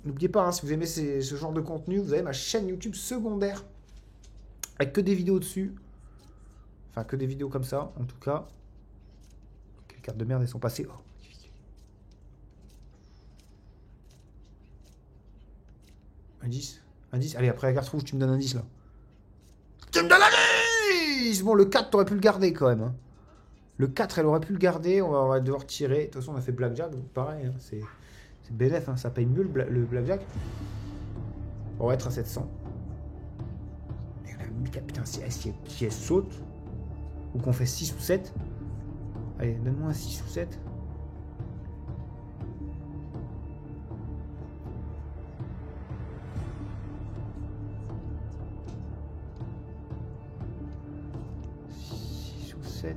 N'oubliez pas, hein, si vous aimez ce genre de contenu, vous avez ma chaîne YouTube secondaire. Avec que des vidéos dessus. Enfin, que des vidéos comme ça, en tout cas. Quelles cartes de merde, elles sont passées. Oh, magnifique. Un 10. Indice. Allez, après la carte rouge, tu me donnes un indice là. Tu me donnes un indice. Bon, le 4, t'aurais pu le garder quand même. Hein. Le 4, elle aurait pu le garder. On va devoir tirer. De toute façon, on a fait Blackjack, donc pareil. Hein. C'est BNF, hein. Ça paye mieux le Blackjack. On va être à 700. Et putain, si elle saute, ou qu'on fait 6 ou 7. Allez, donne-moi un 6 ou 7.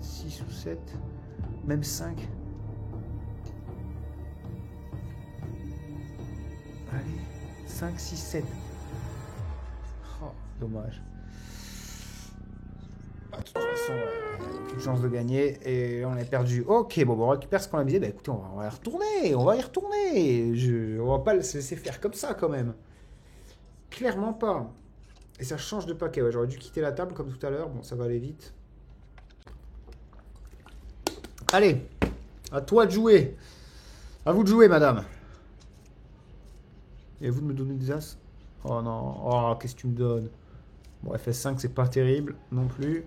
Six ou 7, même 5. Allez, 5, 6, 7. Oh, dommage. De toute façon, aucune chance de gagner et on est perdu. Ok, bon, on récupère ce qu'on a misé. Bah écoutez, on va y retourner. On va y retourner. On va pas se laisser faire comme ça quand même. Clairement pas. Et ça change de paquet. Ouais, j'aurais dû quitter la table comme tout à l'heure. Bon, ça va aller vite. Allez, à toi de jouer. À vous de jouer, madame. Et à vous de me donner des as. Oh non. Oh, qu'est-ce que tu me donnes? Bon, FS5, c'est pas terrible non plus.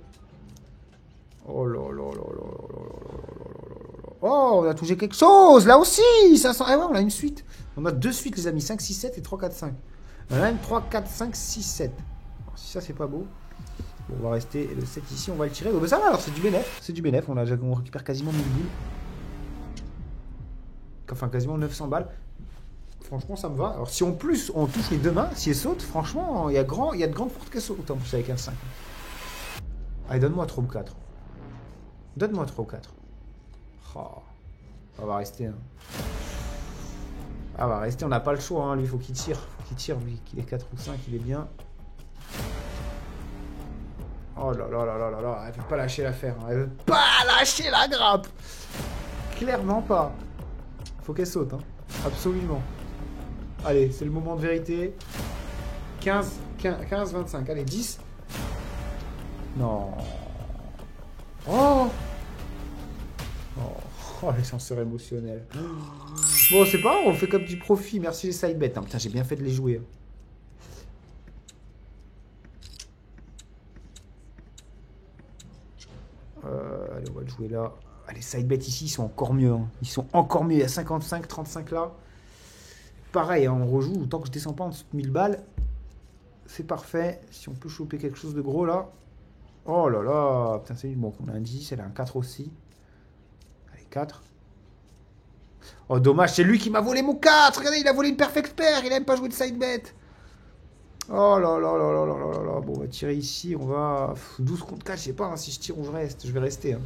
Oh là là là là là là là. Oh, on a touché quelque chose. Là aussi. 500. Eh ouais, on a une suite. On a 2 suites, les amis. 5, 6, 7 et 3, 4, 5. On a même 3, 4, 5, 6, 7. Alors, si ça, c'est pas beau. Bon, on va rester le 7 ici, on va le tirer. Bon, bah ça va alors, c'est du bénéf. C'est du bénéf. On récupère quasiment 1000 boules. Enfin, quasiment 900 balles. Franchement, ça me va. Alors, si en plus on touche les deux mains, si elle saute, franchement, il y a de grandes fortes qu'elle saute. En plus, avec un 5. Allez, donne-moi 3 ou 4. Donne-moi 3 ou 4. Oh. On va rester. Hein. Ah, on va rester, on n'a pas le choix. Hein. Lui, il faut qu'il tire. Lui, qu'il ait 4 ou 5, il est bien. Oh là là là là là là, elle veut pas lâcher l'affaire. Hein. Elle veut pas lâcher la grappe. Clairement pas. Faut qu'elle saute, hein. Absolument. Allez, c'est le moment de vérité. 15, 25. Allez, 10. Non. Oh. Oh, l'ascenseur émotionnel. Bon, c'est pas grave, on fait comme du profit. Merci les side bets. Putain, j'ai bien fait de les jouer. Allez, on va le jouer là. Les side bets ici, ils sont encore mieux. Hein. Ils sont encore mieux. Il y a 55, 35 là. Pareil, hein, on rejoue. Tant que je descends pas en dessous de 1000 balles, c'est parfait. Si on peut choper quelque chose de gros là. Oh là là. Putain, c'est bon. On a un 10, elle a un 4 aussi. Allez, 4. Oh, dommage, c'est lui qui m'a volé mon 4. Regardez, il a volé une perfect pair. Il a même pas joué de side bet. Oh là là là là là là là. Bon, on va tirer ici. On va. 12 contre 4. Je sais pas hein, si je tire ou je reste. Je vais rester. Hein.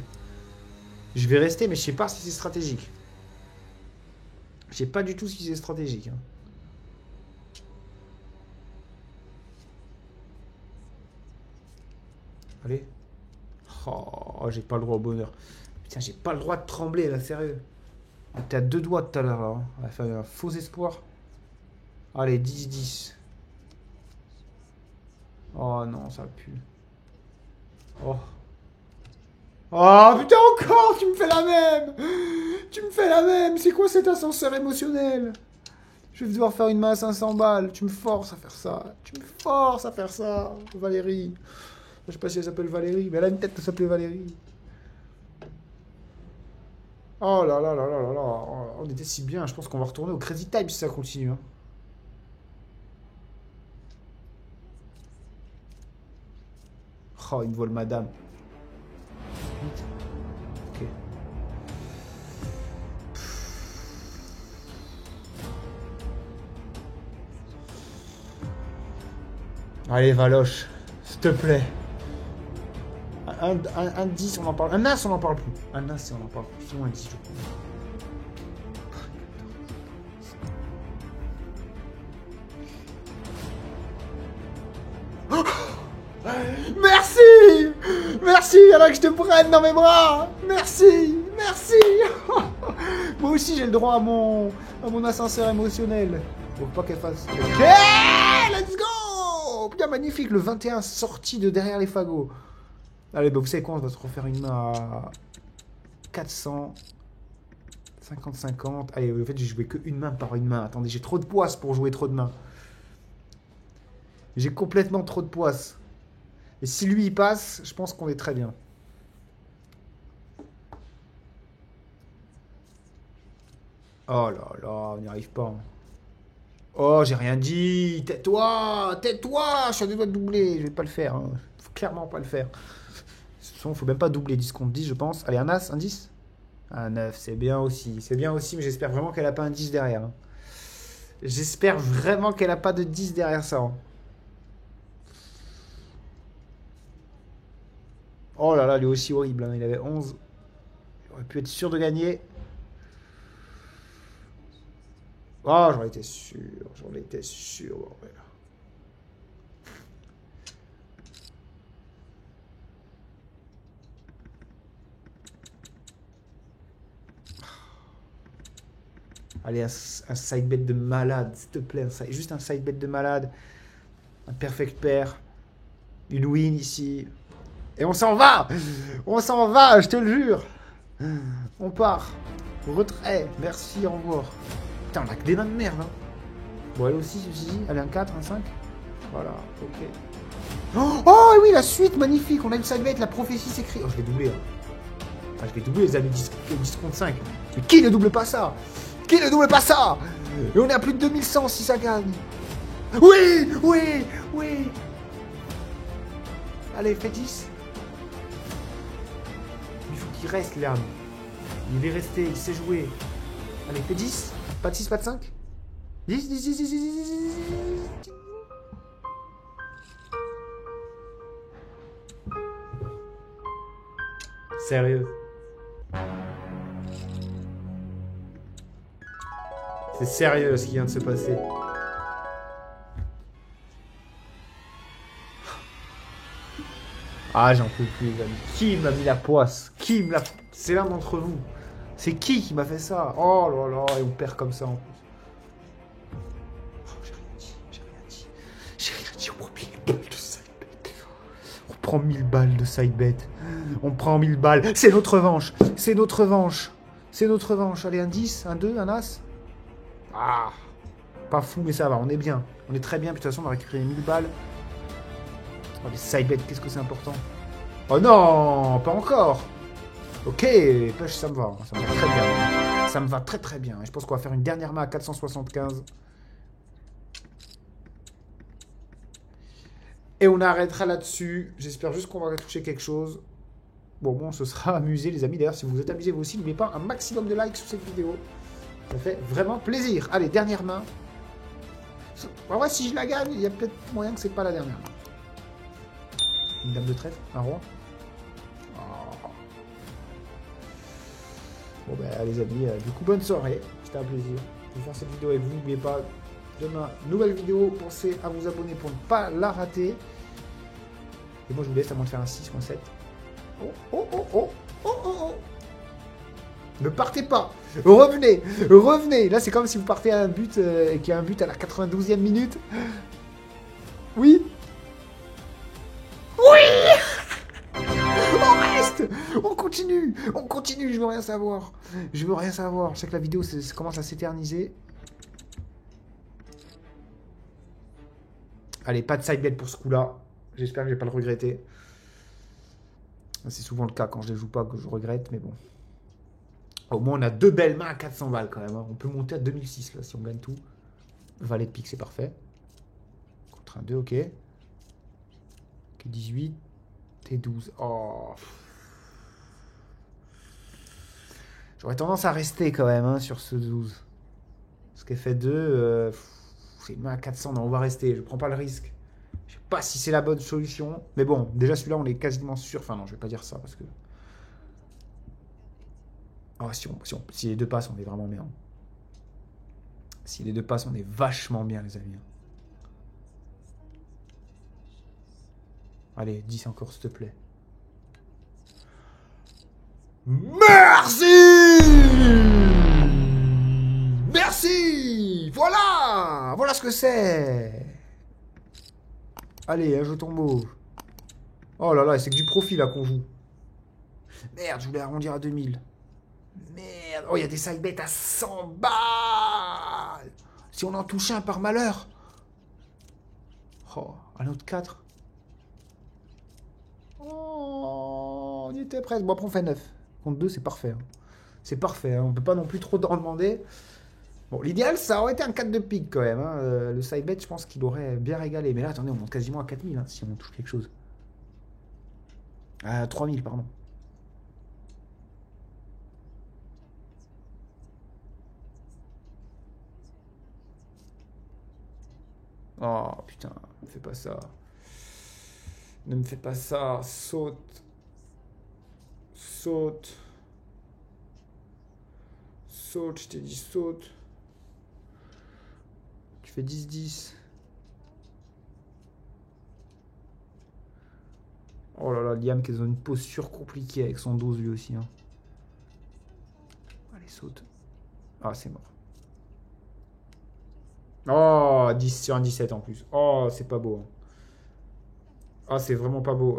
Je vais rester, mais je sais pas si c'est stratégique. Je sais pas du tout si c'est stratégique. Hein. Allez. Oh, j'ai pas le droit au bonheur. Putain, j'ai pas le droit de trembler, là, sérieux. T'es à 2 doigts tout à l'heure, là. Hein. On va faire un faux espoir. Allez, 10-10. Oh non, ça pue. Oh. Oh putain, encore. Tu me fais la même. Tu me fais la même. C'est quoi cet ascenseur émotionnel? Je vais devoir faire une main à 500 balles. Tu me forces à faire ça. Tu me forces à faire ça, Valérie. Je sais pas si elle s'appelle Valérie, mais elle a une tête de s'appeler Valérie. Oh là là là là là là. On était si bien. Je pense qu'on va retourner au Crazy Time si ça continue. Hein. Oh, il me vole madame. Ok. Allez, Valoche. S'il te plaît. Un 10, on en parle. Un as, on en parle plus. Un as, on en parle plus. Sinon, un 10, je crois. Merci! Merci, il y en a que je te prenne dans mes bras! Merci! Merci! Moi aussi, j'ai le droit à mon ascenseur émotionnel. Faut pas qu'elle fasse. Ok! Let's go! Putain, magnifique, le 21 sorti de derrière les fagots. Allez, bah vous savez quoi, on va se refaire une main à 400. 50-50. Allez, en fait, j'ai joué que une main par une main. Attendez, j'ai trop de poisse pour jouer trop de mains. J'ai complètement trop de poisse. Et si lui, il passe, je pense qu'on est très bien. Oh là là, on n'y arrive pas. Oh, j'ai rien dit. Tais-toi, tais-toi. Je suis à deux doigts de doubler. Je vais pas le faire. Hein. Faut clairement pas le faire. De toute façon, faut même pas doubler 10 contre 10, je pense. Allez, un as, un 10. Un 9, c'est bien aussi. C'est bien aussi, mais j'espère vraiment qu'elle a pas un 10 derrière. Hein. J'espère vraiment qu'elle a pas de 10 derrière ça. Hein. Oh là là, lui aussi horrible. Hein. Il avait 11. Il aurait pu être sûr de gagner. Oh, j'en étais sûr. J'en étais sûr. Bordel. Allez, un side bet de malade, s'il te plaît. Juste un side bet de malade. Un perfect pair. Une win ici. Et on s'en va. On s'en va, je te le jure. On part. Retrait. Merci, au revoir. Putain, on a que des mains de merde. Hein. Bon, elle aussi, ceci. Allez, un 4, un 5. Voilà, ok. Oh oui, la suite, magnifique. On a une side bet, la prophétie s'écrit. Oh, je vais doubler. Hein. Enfin, je vais doubler les amis 10 contre 5. Mais qui ne double pas ça? Qui ne double pas ça? Et on est à plus de 2100 si ça gagne. Oui, oui, oui. Allez, fais 10. Il faut qu'il reste, l'âme. Il est resté, il sait jouer. Allez, fais 10. Pas de 6, pas de 5. 10, 10, 10, 10, 10, 10, 10. Sérieux. C'est sérieux ce qui vient de se passer. Ah, j'en peux plus, les amis. Qui m'a mis la poisse? Qui me l'a... C'est l'un d'entre vous. C'est qui m'a fait ça? Oh là là, et on perd comme ça en plus. Oh, j'ai rien dit, j'ai rien dit. J'ai rien dit, on prend 1000 balles de side bet. On prend 1000 balles de side bet. On prend 1000 balles. C'est notre revanche. C'est notre revanche. C'est notre revanche. Allez, un 10, un 2, un as. Ah, pas fou, mais ça va, on est bien. On est très bien, puis de toute façon, on va récupérer 1000 balles. Oh, les side bets, qu'est-ce que c'est important? Oh non, pas encore. Ok, pêche, ça me va. Ça me va très bien. Ça me va très très bien. Et je pense qu'on va faire une dernière main à 475. Et on arrêtera là-dessus. J'espère juste qu'on va toucher quelque chose. Bon, on se sera amusé, les amis. D'ailleurs, si vous vous êtes amusés, vous aussi, n'oubliez pas un maximum de likes sur cette vidéo. Ça fait vraiment plaisir. Allez, dernière main. On va voir si je la gagne. Il y a peut-être moyen que c'est pas la dernière main. Une dame de trèfle, un roi. Oh. Bon ben les amis, du coup bonne soirée. C'était un plaisir de faire cette vidéo avec vous. N'oubliez pas, demain, nouvelle vidéo. Pensez à vous abonner pour ne pas la rater. Et moi je vous laisse à moins de faire un 6 ou un 7. Oh, oh, oh, oh, oh, oh, oh. Ne partez pas. Revenez, revenez. Là c'est comme si vous partez à un but et qu'il y a un but à la 92e minute. Oui. Oui. On reste. On continue, je veux rien savoir. Je veux rien savoir. Je sais que la vidéo ça commence à s'éterniser. Allez, pas de side bet pour ce coup-là. J'espère que je vais pas le regretter. C'est souvent le cas quand je les joue pas que je regrette, mais bon. Au moins, on a deux belles mains à 400 balles quand même. Hein. On peut monter à 2006 là si on gagne tout. Valet de pique, c'est parfait. Contre un 2, ok. 18. T12. Oh. J'aurais tendance à rester quand même hein, sur ce 12. Parce qu'elle fait 2. C'est une main à 400. Non, on va rester. Je prends pas le risque. Je sais pas si c'est la bonne solution. Mais bon, déjà celui-là, on est quasiment sûr. Enfin non, je vais pas dire ça parce que... Oh, si les deux passent, on est vraiment bien. Si les deux passent, on est vachement bien, les amis. Allez, 10 encore, s'il te plaît. Merci! Merci! Voilà! Voilà ce que c'est! Allez, un jeton mauve. Oh là là, c'est que du profit là qu'on joue. Merde, je voulais arrondir à 2000. Merde! Oh, il y a des side bets à 100 balles! Si on en touche un par malheur! Oh, un autre 4. Oh, on y était presque. Bon, après, on fait 9. Contre 2, c'est parfait. Hein. C'est parfait. Hein. On peut pas non plus trop en demander. Bon, l'idéal, ça aurait été un 4 de pique quand même. Hein. Le side bet, je pense qu'il aurait bien régalé. Mais là, attendez, on monte quasiment à 4000 hein, si on touche quelque chose. À 3000, pardon. Oh putain, ne me fais pas ça. Ne me fais pas ça. Saute. Saute. Saute, je t'ai dit saute. Tu fais 10-10. Oh là là, Liam qui est dans une posture compliquée avec son 12 lui aussi. Hein. Allez, saute. Ah, c'est mort. Oh, 10 sur un 17 en plus. Oh, c'est pas beau. Ah, c'est vraiment pas beau.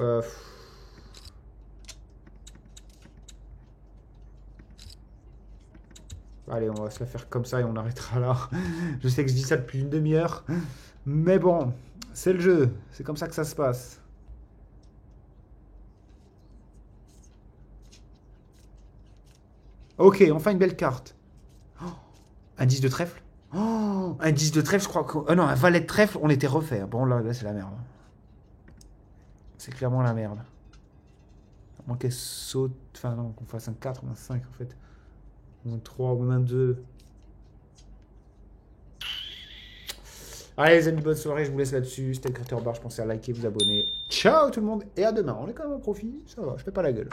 Allez, on va se la faire comme ça et on arrêtera là. Je sais que je dis ça depuis une demi-heure. Mais bon, c'est le jeu. C'est comme ça que ça se passe. Ok, enfin une belle carte. Oh, un 10 de trèfle. Oh, un 10 de trèfle, je crois que... non, un valet de trèfle, on était refait. Bon, là c'est la merde. C'est clairement la merde. À moins qu'elle saute... Enfin, non, qu'on fasse un 4 ou un 5, en fait. Ou un 3 ou un 2. Allez, les amis, bonne soirée. Je vous laisse là-dessus. C'était le Crater Bar. Je pensais à liker, vous abonner. Ciao tout le monde. Et à demain. On est quand même en profit. Ça va, je fais pas la gueule.